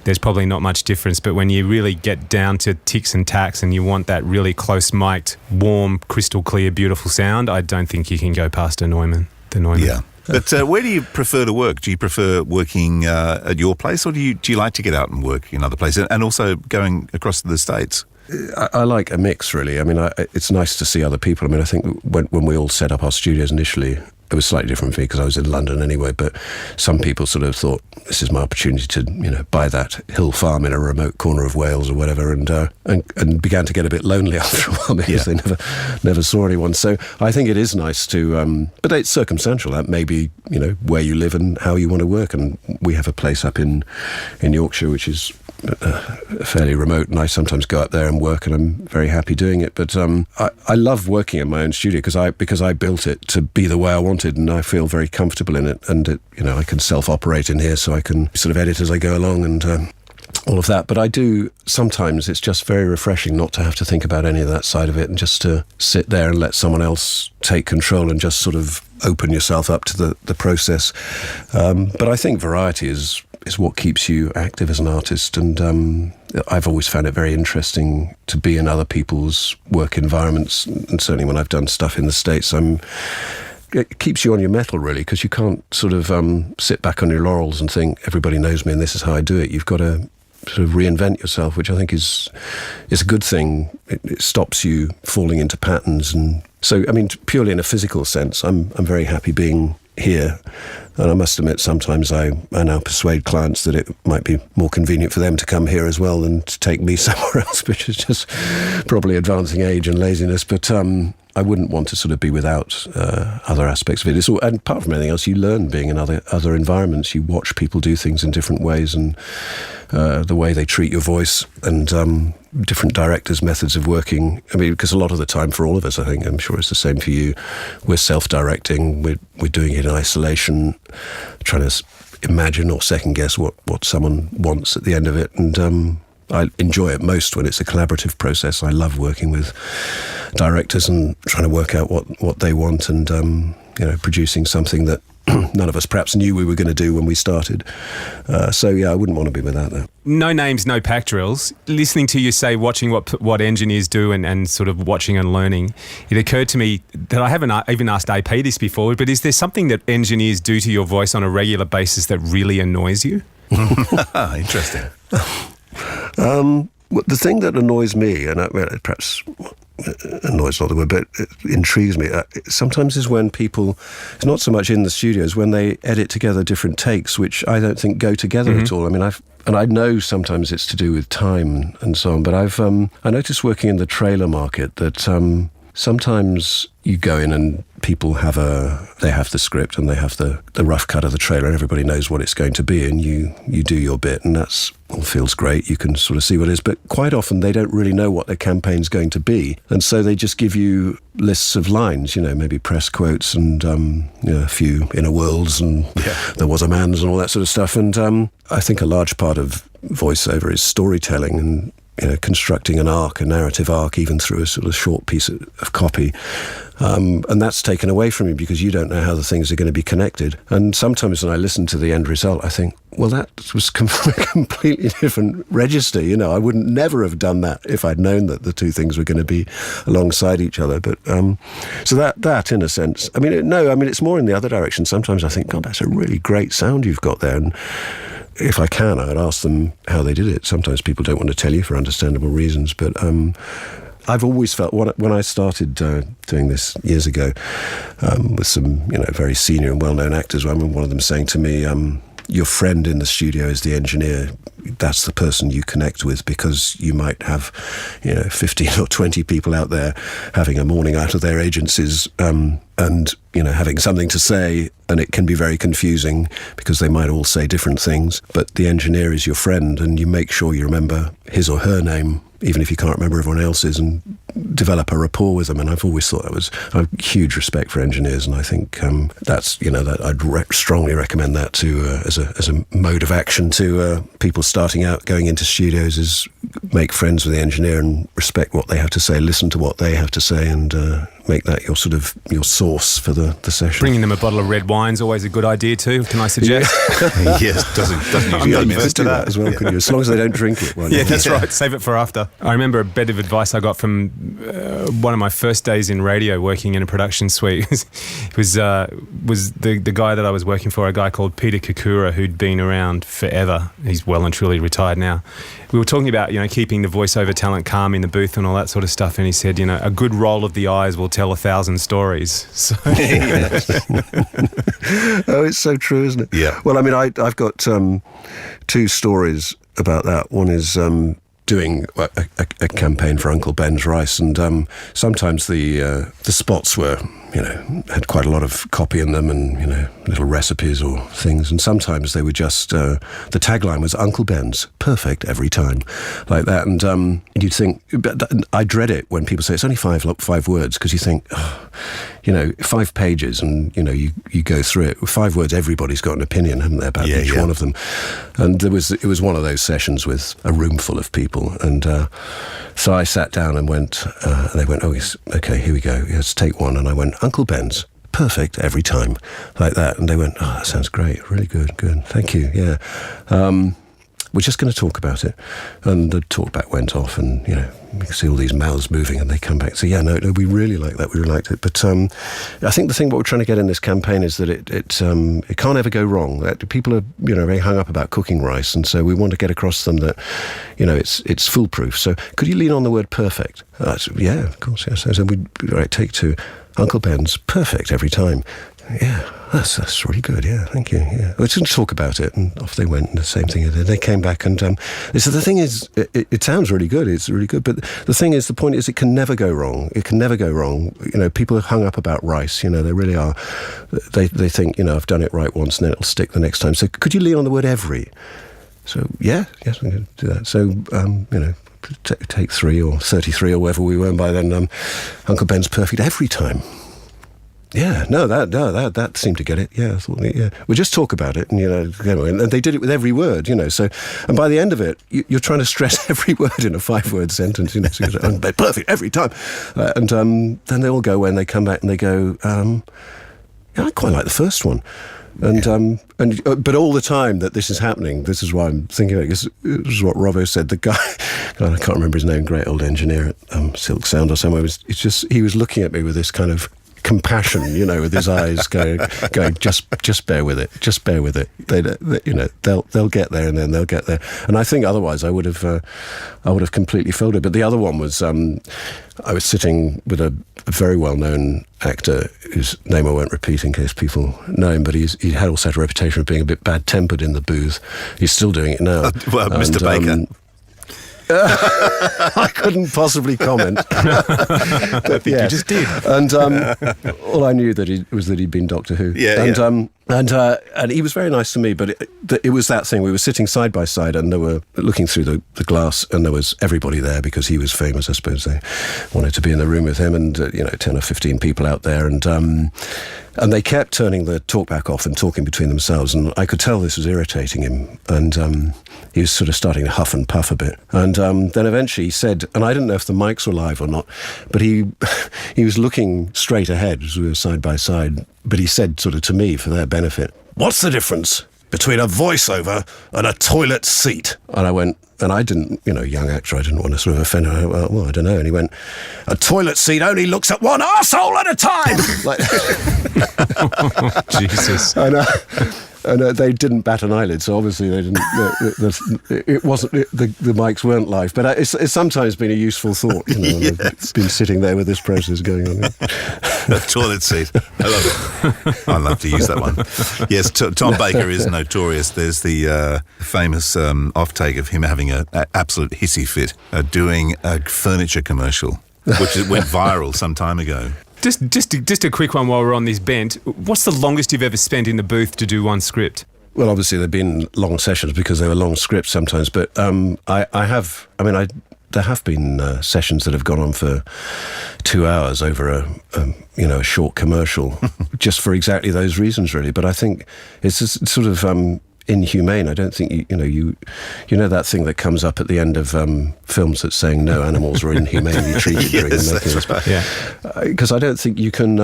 there's probably not much difference. But when you really get down to ticks and tacks and you want that really close mic'd, warm, crystal clear, beautiful sound, I don't think you can go past a Neumann. The Neumann. Yeah. But where do you prefer to work? Do you prefer working at your place, or do you like to get out and work in other places, and also going across to the States? I like a mix, really. I mean, it's nice to see other people. I mean, I think when we all set up our studios initially, it was slightly different for me because I was in London anyway, but some people sort of thought, this is my opportunity to, buy that hill farm in a remote corner of Wales or whatever, and began to get a bit lonely after a while because they never saw anyone. So I think it is nice to, but it's circumstantial. That may be, where you live and how you want to work. And we have a place up in Yorkshire, which is fairly remote, and I sometimes go up there and work, and I'm very happy doing it. But I love working in my own studio because I built it to be the way I wanted, and I feel very comfortable in it. And I can self-operate in here, so I can sort of edit as I go along and all of that. But I do sometimes. It's just very refreshing not to have to think about any of that side of it, and just to sit there and let someone else take control and just sort of open yourself up to the process. But I think variety is what keeps you active as an artist, and I've always found it very interesting to be in other people's work environments, and certainly when I've done stuff in the States, it keeps you on your mettle, really, because you can't sort of sit back on your laurels and think everybody knows me and this is how I do it. You've got to sort of reinvent yourself, which I think is a good thing. It stops you falling into patterns. And so, I mean, purely in a physical sense, I'm very happy being here. And I must admit, sometimes I now persuade clients that it might be more convenient for them to come here as well than to take me somewhere else, which is just probably advancing age and laziness. But I wouldn't want to sort of be without other aspects of it. And apart from anything else, you learn being in other environments. You watch people do things in different ways, and the way they treat your voice, and different directors' methods of working. I mean, because a lot of the time for all of us, I think, I'm sure it's the same for you, we're self-directing, we're doing it in isolation, trying to imagine or second-guess what someone wants at the end of it. And I enjoy it most when it's a collaborative process. I love working with directors and trying to work out what they want, and producing something that none of us perhaps knew we were going to do when we started. So yeah, I wouldn't want to be without that. no names, no pack drills. Listening to you say, watching what engineers do and sort of watching and learning, it occurred to me that I haven't even asked AP this before, but is there something that engineers do to your voice on a regular basis that really annoys you? Interesting. The thing that annoys me, and perhaps annoys not the word, but it intrigues me, sometimes is when people, it's not so much in the studios, when they edit together different takes, which I don't think go together at all. I mean, I know sometimes it's to do with time and so on, but I noticed working in the trailer market that sometimes you go in and people have the script and they have the rough cut of the trailer and everybody knows what it's going to be, and you do your bit, and that's all feels great. You can sort of see what it is, but quite often they don't really know what their campaign's going to be, and so they just give you lists of lines, maybe press quotes and a few inner worlds and there was a man's and all that sort of stuff. And I think a large part of voiceover is storytelling and constructing a narrative arc, even through a sort of short piece of copy. And that's taken away from you because you don't know how the things are going to be connected. And sometimes when I listen to the end result, I think, well, that was a completely different register. I wouldn't never have done that if I'd known that the two things were going to be alongside each other. But so that in a sense, it's more in the other direction. Sometimes I think, God, that's a really great sound you've got there. And if I can, I'd ask them how they did it. Sometimes people don't want to tell you for understandable reasons, but I've always felt when I started doing this years ago with some very senior and well-known actors, I remember one of them saying to me, your friend in the studio is the engineer. That's the person you connect with, because you might have 15 or 20 people out there having a morning out of their agencies and having something to say, and it can be very confusing because they might all say different things, but the engineer is your friend, and you make sure you remember his or her name, even if you can't remember everyone else's, and develop a rapport with them. And I've always thought I have huge respect for engineers, and I think that's that I'd strongly recommend that to as a mode of action to people starting out going into studios, is make friends with the engineer and respect what they have to say, listen to what they have to say, and make that your source for the session. Bringing them a bottle of red wine's always a good idea too, can I suggest? Yes, doesn't usually you could do that as well, couldn't you? As long as they don't drink it. Yeah, that's right. Save it for after. I remember a bit of advice I got from one of my first days in radio working in a production suite. was the guy that I was working for, a guy called Peter Kakura, who'd been around forever. He's well and truly retired now. We were talking about, keeping the voiceover talent calm in the booth and all that sort of stuff. And he said, a good roll of the eyes will tell 1,000 stories. So Oh, it's so true, isn't it? Yeah. Well, I've got two stories about that. One is doing a campaign for Uncle Ben's Rice, and sometimes the spots were, had quite a lot of copy in them, and little recipes or things, and sometimes they were just the tagline was Uncle Ben's, perfect every time, like that. And you'd think, I dread it when people say it's only five words, because you think, 5 pages, and you go through it. 5 words, everybody's got an opinion, haven't they, about each one of them. And it was one of those sessions with a room full of people, and so I sat down and went, and they went, okay, here we go, let's take one. And I went, Uncle Ben's, perfect every time, like that. And they went, that sounds great, really good, thank you, yeah. We're just going to talk about it. And the talkback went off, and, you can see all these mouths moving, and they come back and say, no, we really like that, we really liked it. But I think the thing what we're trying to get in this campaign is that it can't ever go wrong. That people are, very hung up about cooking rice, and so we want to get across to them that, it's foolproof. So could you lean on the word perfect? Yeah, of course, yes. So right, take 2. Uncle Ben's, perfect every time. Yeah, that's really good. Yeah, thank you. Yeah, we didn't talk about it, and off they went. And the same thing. They came back, and they said the thing is, it sounds really good. It's really good, but the thing is, the point is, it can never go wrong. It can never go wrong. People are hung up about rice. They really are. They think, I've done it right once, and then it'll stick the next time. So could you lean on the word every? So yes, I'm going to do that. So take 3 or 33 or wherever we were by then. Uncle Ben's perfect every time. Yeah, that seemed to get it. Yeah, I thought, we'll just talk about it, and and they did it with every word, So, and by the end of it, you're trying to stress every word in a 5-word sentence, So they're perfect every time, and then they all go away and they come back and they go, I quite like the first one. But all the time that this is happening, this is why I'm thinking about it, because it was what Robbo said. The guy, God, I can't remember his name, great old engineer at Silk Sound or somewhere, he was looking at me with this kind of compassion, with his eyes going, just bear with it, just bear with it. They'll get there, and then they'll get there. And I think otherwise I would have completely folded. But the other one was, I was sitting with a very well-known actor whose name I won't repeat in case people know him, but he had also had a reputation of being a bit bad-tempered in the booth. He's still doing it now. Mr. Baker. I couldn't possibly comment. I think you just did. And all I knew was that he'd been Doctor Who. And he was very nice to me, but it was that thing. We were sitting side by side, and they were looking through the glass, and there was everybody there because he was famous. I suppose they wanted to be in the room with him, and 10 or 15 people out there, and they kept turning the talkback off and talking between themselves, and I could tell this was irritating him, and he was sort of starting to huff and puff a bit. And then eventually he said, and I didn't know if the mics were live or not, but he was looking straight ahead as we were side by side, but he said sort of to me for their benefit, "What's the difference between a voiceover and a toilet seat?" And I went, and I didn't, young actor, I didn't want to sort of offend him. I went, well, I don't know. And he went, "A toilet seat only looks at one arsehole at a time." Jesus. And they didn't bat an eyelid, so obviously they didn't. It wasn't the mics weren't live, but it's sometimes been a useful thought. And I've been sitting there with this process going on. The toilet seat. I love it. I love to use that one. Yes, Tom Baker is notorious. There's the famous off-take of him having an absolute hissy fit doing a furniture commercial, which went viral some time ago. Just a quick one while we're on this bent. What's the longest you've ever spent in the booth to do one script? Well, obviously they've been long sessions because they were long scripts sometimes, but there have been sessions that have gone on for 2 hours over a short commercial, just for exactly those reasons, really. But I think it's just sort of inhumane. I don't think you know that thing that comes up at the end of films that's saying no animals were inhumanely treated during the making of this. Yeah. Because I don't think you can.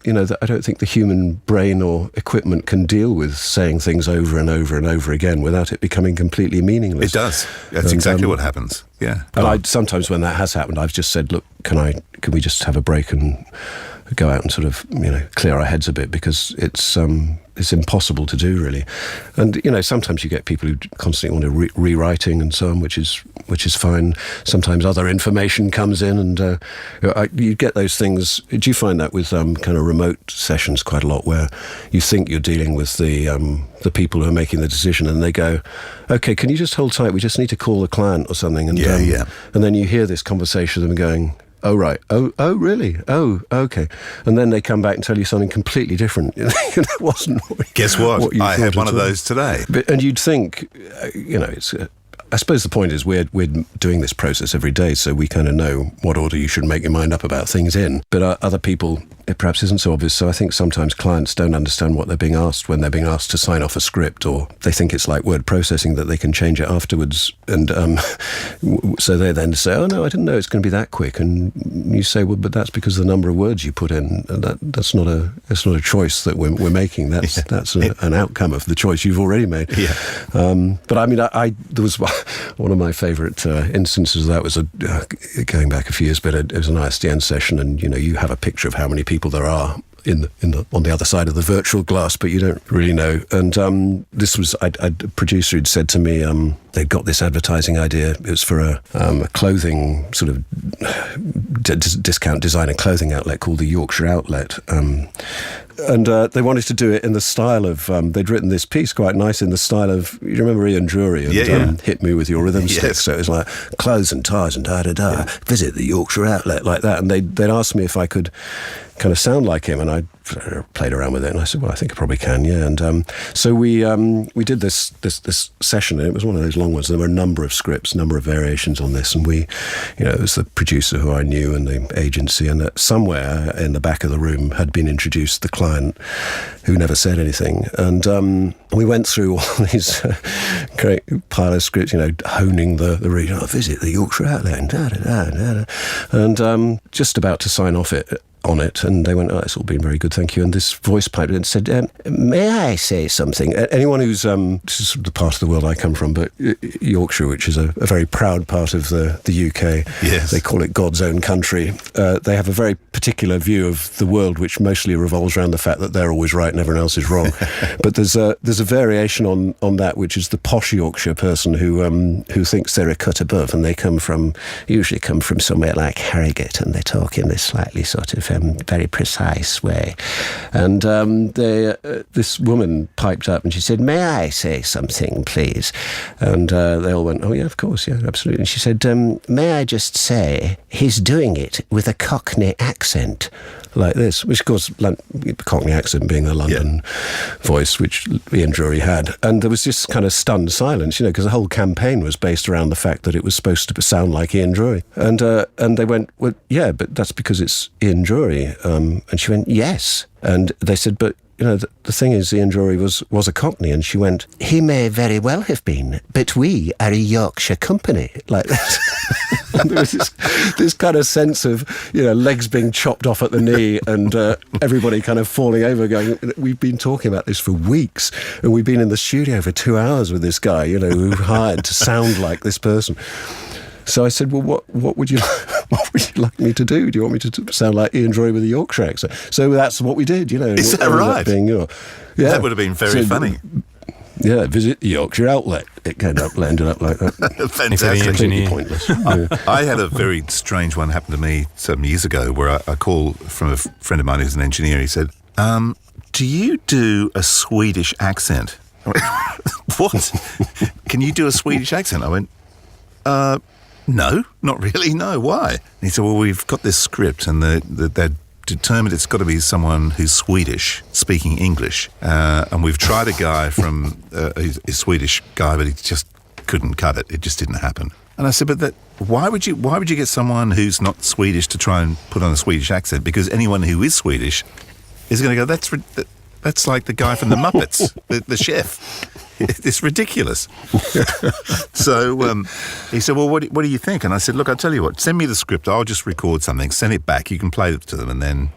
I don't think the human brain or equipment can deal with saying things over and over and over again without it becoming completely meaningless. It does. That's exactly what happens. Yeah. And sometimes when that has happened, I've just said, look, can we just have a break and go out and sort of clear our heads a bit, because it's impossible to do, really. And sometimes you get people who constantly want to rewriting and so on, which is fine. Sometimes other information comes in, and you get those things. Do you find that with kind of remote sessions quite a lot, where you think you're dealing with the people who are making the decision, and they go, "Okay, can you just hold tight? We just need to call the client or something." And and then you hear this conversation of them going, "Oh, right. Oh, really? Oh, okay." And then they come back and tell you something completely different. It wasn't. Guess what? I had one of those today. And you'd think, it's. I suppose the point is we're doing this process every day, so we kind of know what order you should make your mind up about things in. But other people, it perhaps isn't so obvious. So I think sometimes clients don't understand what they're being asked when they're being asked to sign off a script, or they think it's like word processing that they can change it afterwards. And so they then say, "Oh no, I didn't know it's going to be that quick." And you say, "Well, but that's because of the number of words you put in. That's not a choice that we're making. That's an outcome of the choice you've already made." Yeah. But I mean, there was one of my favourite instances of that was going back a few years, but it was an ISDN session, and you have a picture of how many people there are on the other side of the virtual glass, but you don't really know. And this was a producer who'd said to me they'd got this advertising idea. It was for a clothing sort of discount designer clothing outlet called the Yorkshire Outlet. And they wanted to do it in the style of, they'd written this piece quite nice in the style of, you remember Ian Drury and Hit Me With Your Rhythm Stick? So it was like clothes and ties and da-da-da, visit the Yorkshire Outlet, like that. And they'd asked me if I could kind of sound like him, and I played around with it, and I said, well, I think I probably can, yeah. And so we did this session, and it was one of those long ones. There were a number of scripts, a number of variations on this, and it was the producer who I knew and the agency, and somewhere in the back of the room had been introduced the client who never said anything. And we went through all these great pile of scripts, honing the reader, visit the Yorkshire Outlet, and da-da-da, da-da. And just about to sign off it, on it, and they went, "Oh, it's all been very good, thank you." And this voice piped in and said, "May I say something?" Anyone who's this is the part of the world I come from, but Yorkshire, which is a very proud part of the UK, yes. They call it God's own country. They have a very particular view of the world, which mostly revolves around the fact that they're always right and everyone else is wrong. But there's a variation on that, which is the posh Yorkshire person who thinks they're a cut above, and they usually come from somewhere like Harrogate, and they talk in this slightly sort of very precise way. And this woman piped up and she said, "May I say something, please?" And they all went, "Oh yeah, of course, yeah, absolutely." And she said, "May I just say, he's doing it with a Cockney accent like this," which of course, Cockney accent being the London voice, which Ian Drury had. And there was this kind of stunned silence, because the whole campaign was based around the fact that it was supposed to sound like Ian Drury. And they went, "Well, yeah, but that's because it's Ian Drury." And she went, "Yes." And they said, "But the thing is, Ian Drury was a Cockney." And she went, "He may very well have been, but we are a Yorkshire company," like that. And there was this kind of sense of, legs being chopped off at the knee and everybody kind of falling over going, "We've been talking about this for weeks, and we've been in the studio for 2 hours with this guy, who hired to sound like this person." So I said, "Well, what would you like me to do? Do you want me to sound like Ian Drury with a Yorkshire accent?" So that's what we did, Is that right? Yeah. That would have been very funny. Yeah, visit the Yorkshire outlet. It ended up like that. Fantastic. Completely pointless. Yeah. I had a very strange one happen to me some years ago where I called from a friend of mine who's an engineer. He said, "Do you do a Swedish accent?" I went, "What? Can you do a Swedish accent?" I went, "No, not really. No, why?" And he said, "Well, we've got this script, and they're determined it's got to be someone who's Swedish speaking English, and we've tried a guy from a Swedish guy, but he just couldn't cut it. It just didn't happen." And I said, "But why would you get someone who's not Swedish to try and put on a Swedish accent? Because anyone who is Swedish is going to go, that's like the guy from the Muppets, the chef. It's ridiculous." So he said, "Well, what do you think?" And I said, "Look, I'll tell you what, send me the script. I'll just record something, send it back. You can play it to them and then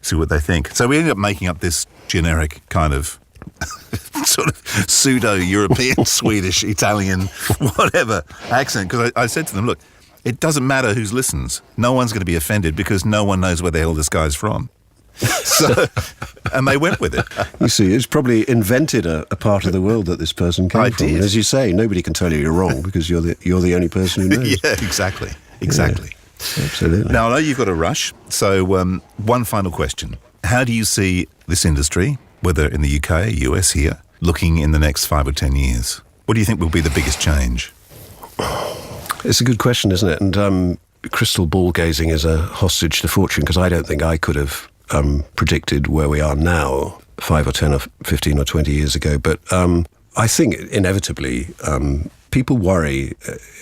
see what they think." So we ended up making up this generic kind of sort of pseudo-European, Swedish, Italian, whatever accent. Because I said to them, "Look, it doesn't matter who listens. No one's going to be offended because no one knows where the hell this guy's from." So, and they went with it. You see, it's probably invented a part of the world that this person came from. Did. And as you say, nobody can tell you you're wrong because you're the only person who knows. Yeah, exactly. Yeah, absolutely. Now, I know you've got to rush, so one final question. How do you see this industry, whether in the UK, US, here, looking in the next 5 or 10 years? What do you think will be the biggest change? It's a good question, isn't it? And crystal ball gazing is a hostage to fortune, because I don't think I could have predicted where we are now 5 or 10 or 15 or 20 years ago. But I think inevitably people worry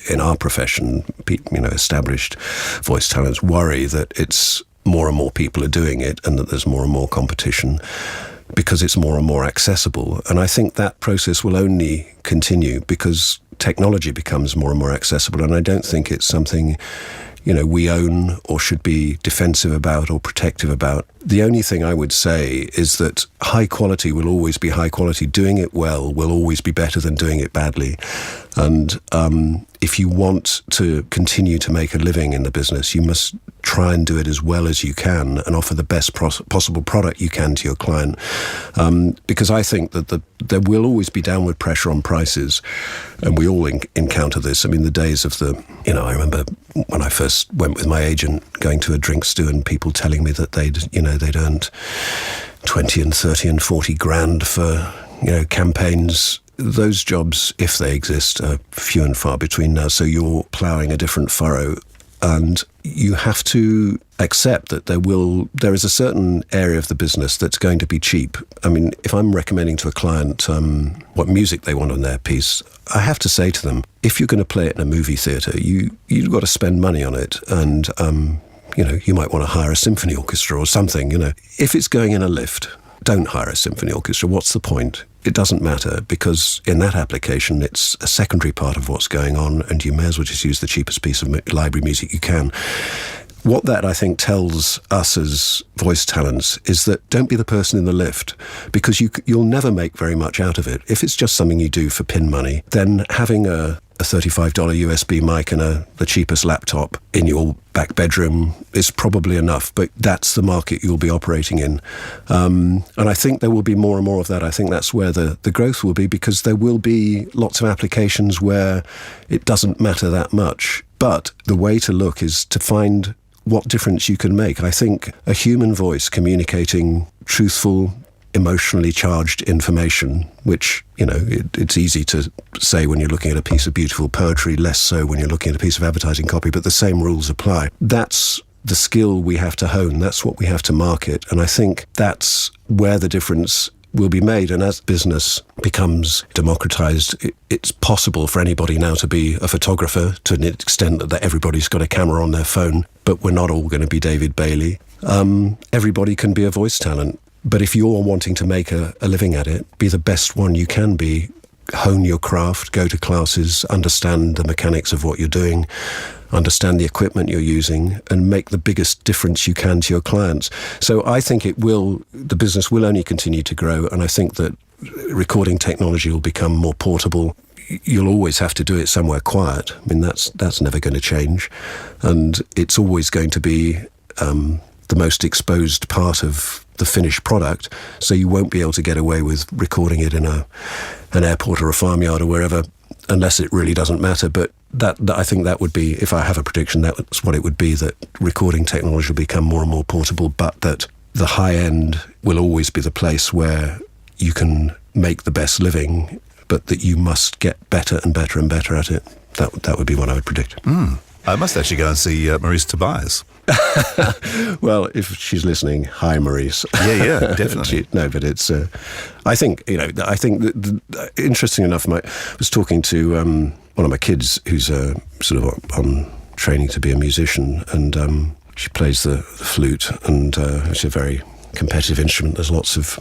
in our profession, established voice talents worry that it's more and more people are doing it and that there's more and more competition because it's more and more accessible. And I think that process will only continue because technology becomes more and more accessible. And I don't think it's something we own or should be defensive about or protective about. The only thing I would say is that high quality will always be high quality. Doing it well will always be better than doing it badly. And if you want to continue to make a living in the business, you must try and do it as well as you can and offer the best possible product you can to your client. Because I think that there will always be downward pressure on prices, and we all encounter this. I mean, the days of I remember when I first went with my agent going to a drink stew and people telling me that they'd earned 20 and 30 and 40 grand for, campaigns. Those jobs, if they exist, are few and far between now. So you're ploughing a different furrow, and you have to accept that there is a certain area of the business that's going to be cheap. I mean, if I'm recommending to a client what music they want on their piece, I have to say to them, if you're going to play it in a movie theatre, you've got to spend money on it, and you might want to hire a symphony orchestra or something. If it's going in a lift, don't hire a symphony orchestra. What's the point? It doesn't matter, because in that application, it's a secondary part of what's going on, and you may as well just use the cheapest piece of library music you can. what that, I think, tells us as voice talents is that don't be the person in the lift, because you'll never make very much out of it. If it's just something you do for pin money, then having a $35 USB mic and the cheapest laptop in your back bedroom is probably enough, but that's the market you'll be operating in. And I think there will be more and more of that. I think that's where the growth will be, because there will be lots of applications where it doesn't matter that much. But the way to look is to find what difference you can make. I think a human voice communicating truthful, emotionally charged information, which, it's easy to say when you're looking at a piece of beautiful poetry, less so when you're looking at a piece of advertising copy, but the same rules apply. That's the skill we have to hone. That's what we have to market. And I think that's where the difference will be made. And as business becomes democratized, it's possible for anybody now to be a photographer to an extent that everybody's got a camera on their phone, but we're not all going to be David Bailey. Everybody can be a voice talent. But if you're wanting to make a living at it, be the best one you can be, hone your craft, go to classes, understand the mechanics of what you're doing, understand the equipment you're using, and make the biggest difference you can to your clients. So I think the business will only continue to grow, and I think that recording technology will become more portable. You'll always have to do it somewhere quiet. I mean, that's never going to change. And it's always going to be the most exposed part of the finished product, so you won't be able to get away with recording it in an airport or a farmyard or wherever, unless it really doesn't matter. But that I think that would be, if I have a prediction, that's what it would be, that recording technology will become more and more portable, but that the high end will always be the place where you can make the best living, but that you must get better and better and better at it. That would be what I would predict. I must actually go and see Maurice Tobias. Well, if she's listening, hi, Maurice. Yeah, definitely. But it's. I think interesting enough, I was talking to one of my kids who's sort of on training to be a musician, and she plays the flute, and it's a very competitive instrument. There's lots of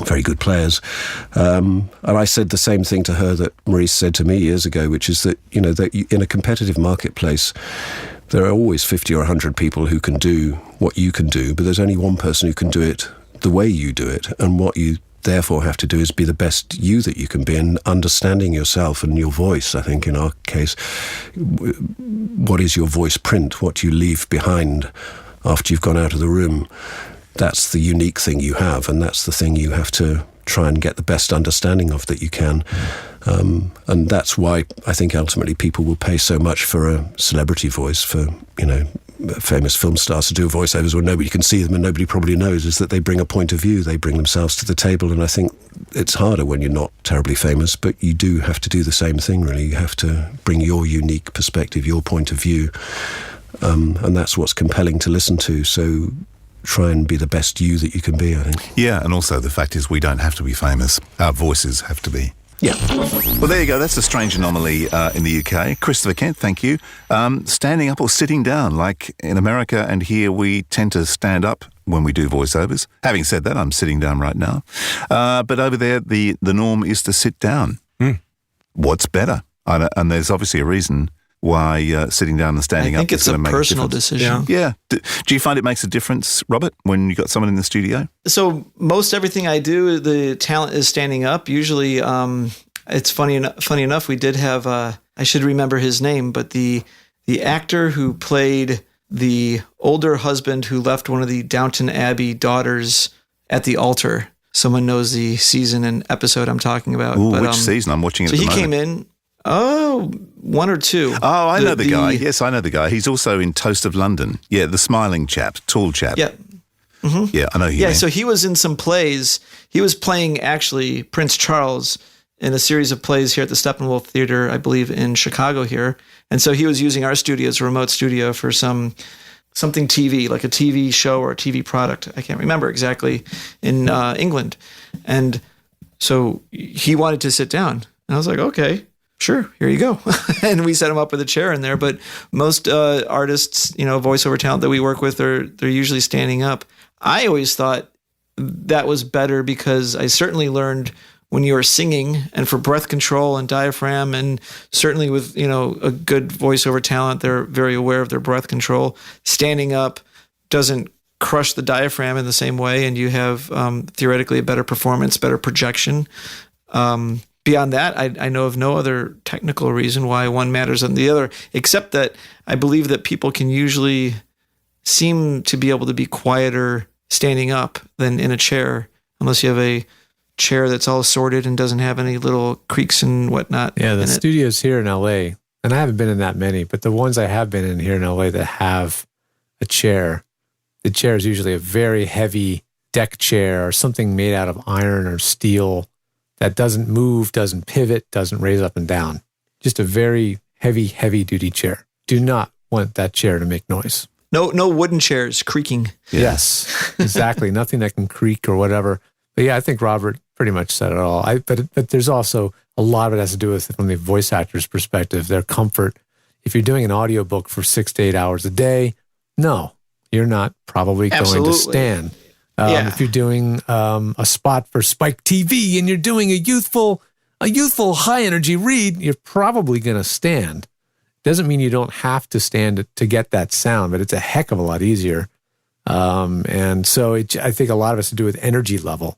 very good players, and I said the same thing to her that Maurice said to me years ago, which is that that in a competitive marketplace, there are always 50 or 100 people who can do what you can do, but there's only one person who can do it the way you do it. And what you therefore have to do is be the best you that you can be, and understanding yourself and your voice. I think in our case, what is your voice print? What do you leave behind after you've gone out of the room? That's the unique thing you have, and that's the thing you have to try and get the best understanding of that you can. And that's why I think ultimately people will pay so much for a celebrity voice, for, famous film stars to do voiceovers where nobody can see them and nobody probably knows, is that they bring a point of view, they bring themselves to the table. And I think it's harder when you're not terribly famous, but you do have to do the same thing, really. You have to bring your unique perspective, your point of view. And that's what's compelling to listen to. So try and be the best you that you can be, I think. Yeah, and also the fact is we don't have to be famous. Our voices have to be. Yeah. Well, there you go. That's a strange anomaly in the UK. Christopher Kent, thank you. Standing up or sitting down, like in America and here we tend to stand up when we do voiceovers. Having said that, I'm sitting down right now. But over there, the norm is to sit down. What's better? And there's obviously a reason why sitting down and standing up is going to make a difference. I think it's a personal decision. Yeah. Do you find it makes a difference, Robert, when you got someone in the studio? So most everything I do, the talent is standing up. Usually, it's funny enough, we did have, I should remember his name, but the actor who played the older husband who left one of the Downton Abbey daughters at the altar. Someone knows the season and episode I'm talking about. Ooh, which season? I'm watching it at the moment. So he came in. One or two. Oh, I know the guy. Yes, I know the guy. He's also in Toast of London. Yeah, the smiling chap, tall chap. Yeah. Mm-hmm. Yeah, I know him. Yeah, so he was in some plays. He was playing, actually, Prince Charles in a series of plays here at the Steppenwolf Theater, I believe, in Chicago here. And so he was using our studio as a remote studio for something TV, like a TV show or a TV product. I can't remember exactly, in England. And so he wanted to sit down. And I was like, okay. Sure, here you go. And we set him up with a chair in there. But most artists, voiceover talent that we work with, they're usually standing up. I always thought that was better because I certainly learned when you are singing, and for breath control and diaphragm, and certainly with, a good voiceover talent, they're very aware of their breath control. Standing up doesn't crush the diaphragm in the same way, and you have theoretically a better performance, better projection. Beyond that, I know of no other technical reason why one matters than the other, except that I believe that people can usually seem to be able to be quieter standing up than in a chair, unless you have a chair that's all sorted and doesn't have any little creaks and whatnot. Yeah, the studios here in LA, and I haven't been in that many, but the ones I have been in here in LA that have a chair, the chair is usually a very heavy deck chair or something made out of iron or steel that doesn't move, doesn't pivot, doesn't raise up and down. Just a very heavy, heavy-duty chair. Do not want that chair to make noise. No wooden chairs creaking. Yes, exactly. Nothing that can creak or whatever. But yeah, I think Robert pretty much said it all. But there's also a lot of it has to do with, from the voice actor's perspective, their comfort. If you're doing an audiobook for 6 to 8 hours a day, no, you're not probably going to stand. If you're doing a spot for Spike TV and you're doing a youthful high energy read, you're probably going to stand. Doesn't mean you don't have to stand to get that sound, but it's a heck of a lot easier. And so I think a lot of it has to do with energy level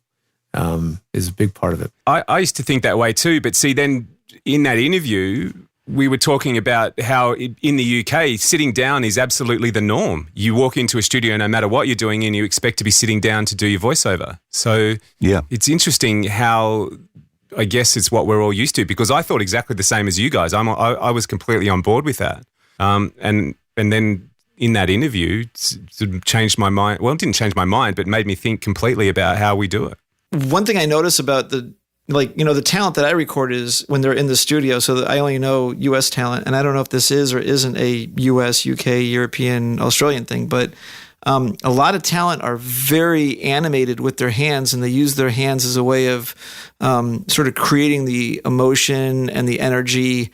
is a big part of it. I used to think that way too, but see, then in that interview, we were talking about how in the UK, sitting down is absolutely the norm. You walk into a studio, no matter what you're doing, and you expect to be sitting down to do your voiceover. So it's interesting how, I guess it's what we're all used to, because I thought exactly the same as you guys. I was completely on board with that. And then in that interview, it changed my mind. Well, it didn't change my mind, but made me think completely about how we do it. One thing I notice about the talent that I record is when they're in the studio. So I only know U.S. talent, and I don't know if this is or isn't a U.S., UK, European, Australian thing, but a lot of talent are very animated with their hands, and they use their hands as a way of sort of creating the emotion and the energy.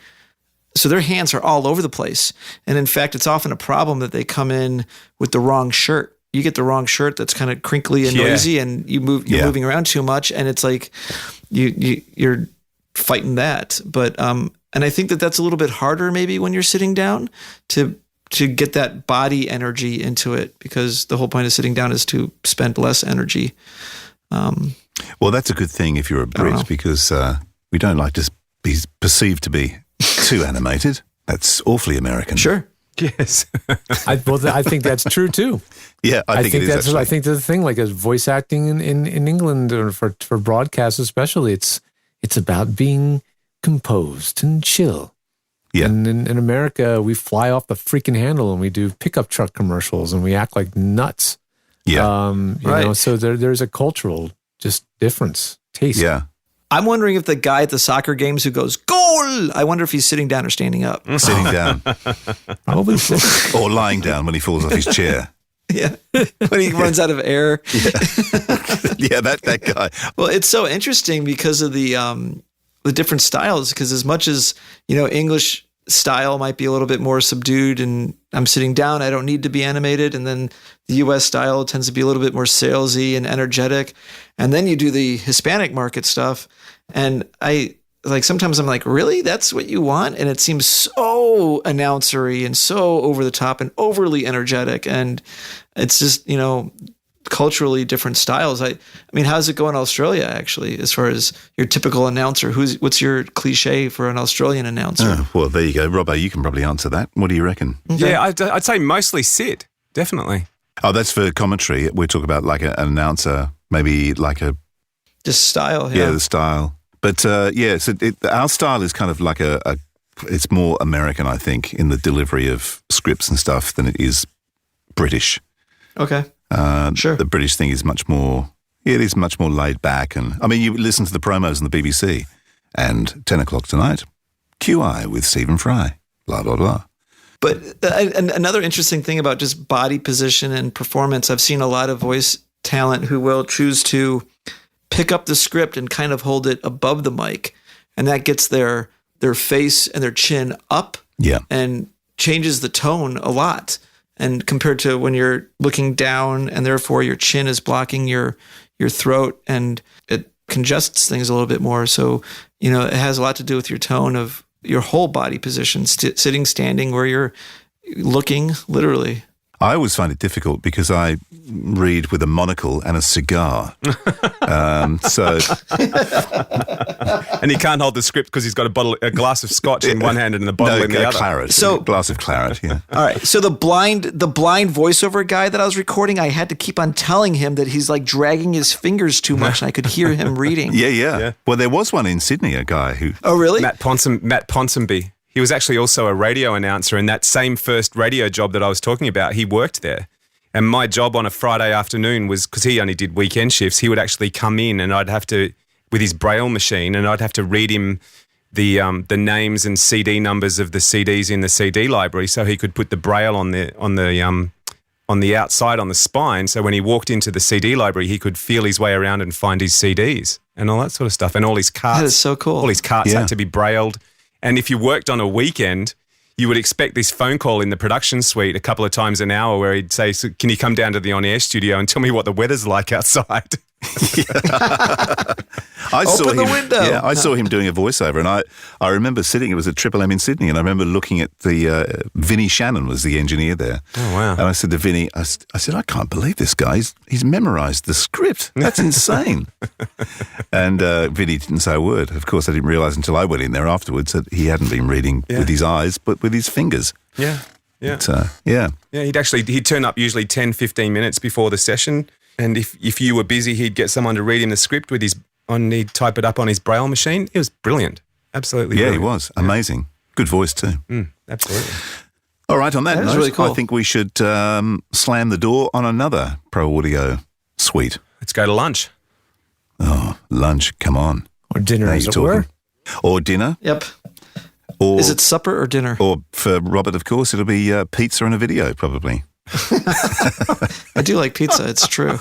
So their hands are all over the place. And in fact, it's often a problem that they come in with the wrong shirt. You get the wrong shirt that's kind of crinkly and noisy, and you're moving around too much, and it's like you're fighting that. But and I think that's a little bit harder maybe when you're sitting down to get that body energy into it, because the whole point of sitting down is to spend less energy. Well, that's a good thing if you're a Brit, because we don't like to be perceived to be too animated. That's awfully American. Sure. Yes. I think that's true too. Yeah, I think it is. I think that's the thing. Like as voice acting in England, or for broadcasts especially, it's about being composed and chill. Yeah. And in America, we fly off the freaking handle and we do pickup truck commercials and we act like nuts. Yeah. You know, so there's a cultural just difference, taste. Yeah. I'm wondering if the guy at the soccer games who goes, goal, I wonder if he's sitting down or standing up. Sitting down. Probably sitting. Or lying down when he falls off his chair. Yeah. When he runs out of air. Yeah, that guy. Well, it's so interesting because of the different styles, because as much as, English style might be a little bit more subdued and I'm sitting down, I don't need to be animated. And then the US style tends to be a little bit more salesy and energetic. And then you do the Hispanic market stuff. And sometimes I'm like, really? That's what you want? And it seems so announcery and so over the top and overly energetic. And it's just, culturally different styles. I mean, how does it go in Australia, actually, as far as your typical announcer? What's your cliche for an Australian announcer? Well, there you go. Robbo, you can probably answer that. What do you reckon? Okay. Yeah, I'd say mostly sit, definitely. Oh, that's for commentary. We're talking about like an announcer, maybe like a... Just style, yeah. Yeah, the style. But so our style is kind of like it's more American, I think, in the delivery of scripts and stuff than it is British. Okay. Sure. The British thing is much more laid back. And I mean, you listen to the promos on the BBC and 10 o'clock tonight, QI with Stephen Fry, blah, blah, blah. But another interesting thing about just body position and performance, I've seen a lot of voice talent who will choose to pick up the script and kind of hold it above the mic. And that gets their face and their chin up and changes the tone a lot. And compared to when you're looking down and therefore your chin is blocking your throat, and it congests things a little bit more. So, you know, it has a lot to do with your tone of your whole body position, sitting, standing, where you're looking, literally. I always find it difficult because I read with a monocle and a cigar. And he can't hold the script because he's got a glass of scotch in one hand and a bottle in the other. Claret. So, glass of claret, yeah. All right. So the blind voiceover guy that I was recording, I had to keep on telling him that he's like dragging his fingers too much, and I could hear him reading. Yeah. Well, there was one in Sydney, a guy who... Oh, really? Matt Ponsonby. He was actually also a radio announcer, and that same first radio job that I was talking about, he worked there. And my job on a Friday afternoon was, because he only did weekend shifts, he would actually come in and I'd have to, with his Braille machine, and I'd have to read him the names and CD numbers of the CDs in the CD library so he could put the Braille on the outside on the spine. So when he walked into the CD library, he could feel his way around and find his CDs and all that sort of stuff. And all his carts. That is so cool. All his carts had to be brailled. And if you worked on a weekend, you would expect this phone call in the production suite a couple of times an hour where he'd say, so can you come down to the on-air studio and tell me what the weather's like outside? I saw Open the window. Yeah, I saw him doing a voiceover, and I remember sitting. It was at Triple M in Sydney, and I remember looking at the Vinnie Shannon was the engineer there. Oh wow! And I said to Vinnie, I said, I can't believe this guy. He's memorised the script. That's insane. And Vinnie didn't say a word. Of course, I didn't realise until I went in there afterwards that he hadn't been reading with his eyes, but with his fingers. Yeah. But, He'd turn up usually 10, 15 minutes before the session. And if you were busy, he'd get someone to read him the script he'd type it up on his Braille machine. It was brilliant. Absolutely brilliant. Yeah, he was. Amazing. Good voice too. Absolutely. All right, on that note, really cool. I think we should slam the door on another Pro Audio suite. Let's go to lunch. Oh, lunch, come on. Or dinner, Now as you're it were. talking. Or dinner. Yep. Or, Is it supper or dinner? Or for Robert, of course, it'll be pizza and a video, probably. I do like pizza. It's true.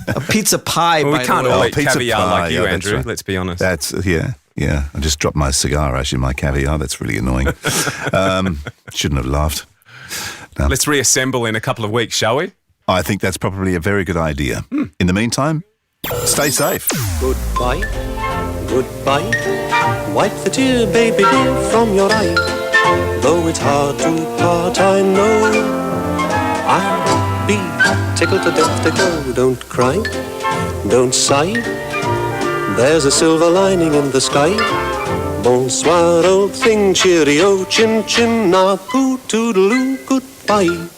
A pizza pie. Well, we can't all eat pizza caviar pie. like you, That's Andrew. right. Let's be honest. That's yeah. I just dropped my cigar, actually, my caviar. That's really annoying. Shouldn't have laughed. No. Let's reassemble in a couple of weeks, shall we? I think that's probably a very good idea. In the meantime, stay safe. Goodbye, goodbye. Wipe the tear, baby dear, from your eye. Though it's hard to part, I know I'll be tickled to death to go. Don't cry, don't sigh. There's a silver lining in the sky. Bonsoir, old thing, cheerio, chin chin, na poo toodaloo, goodbye.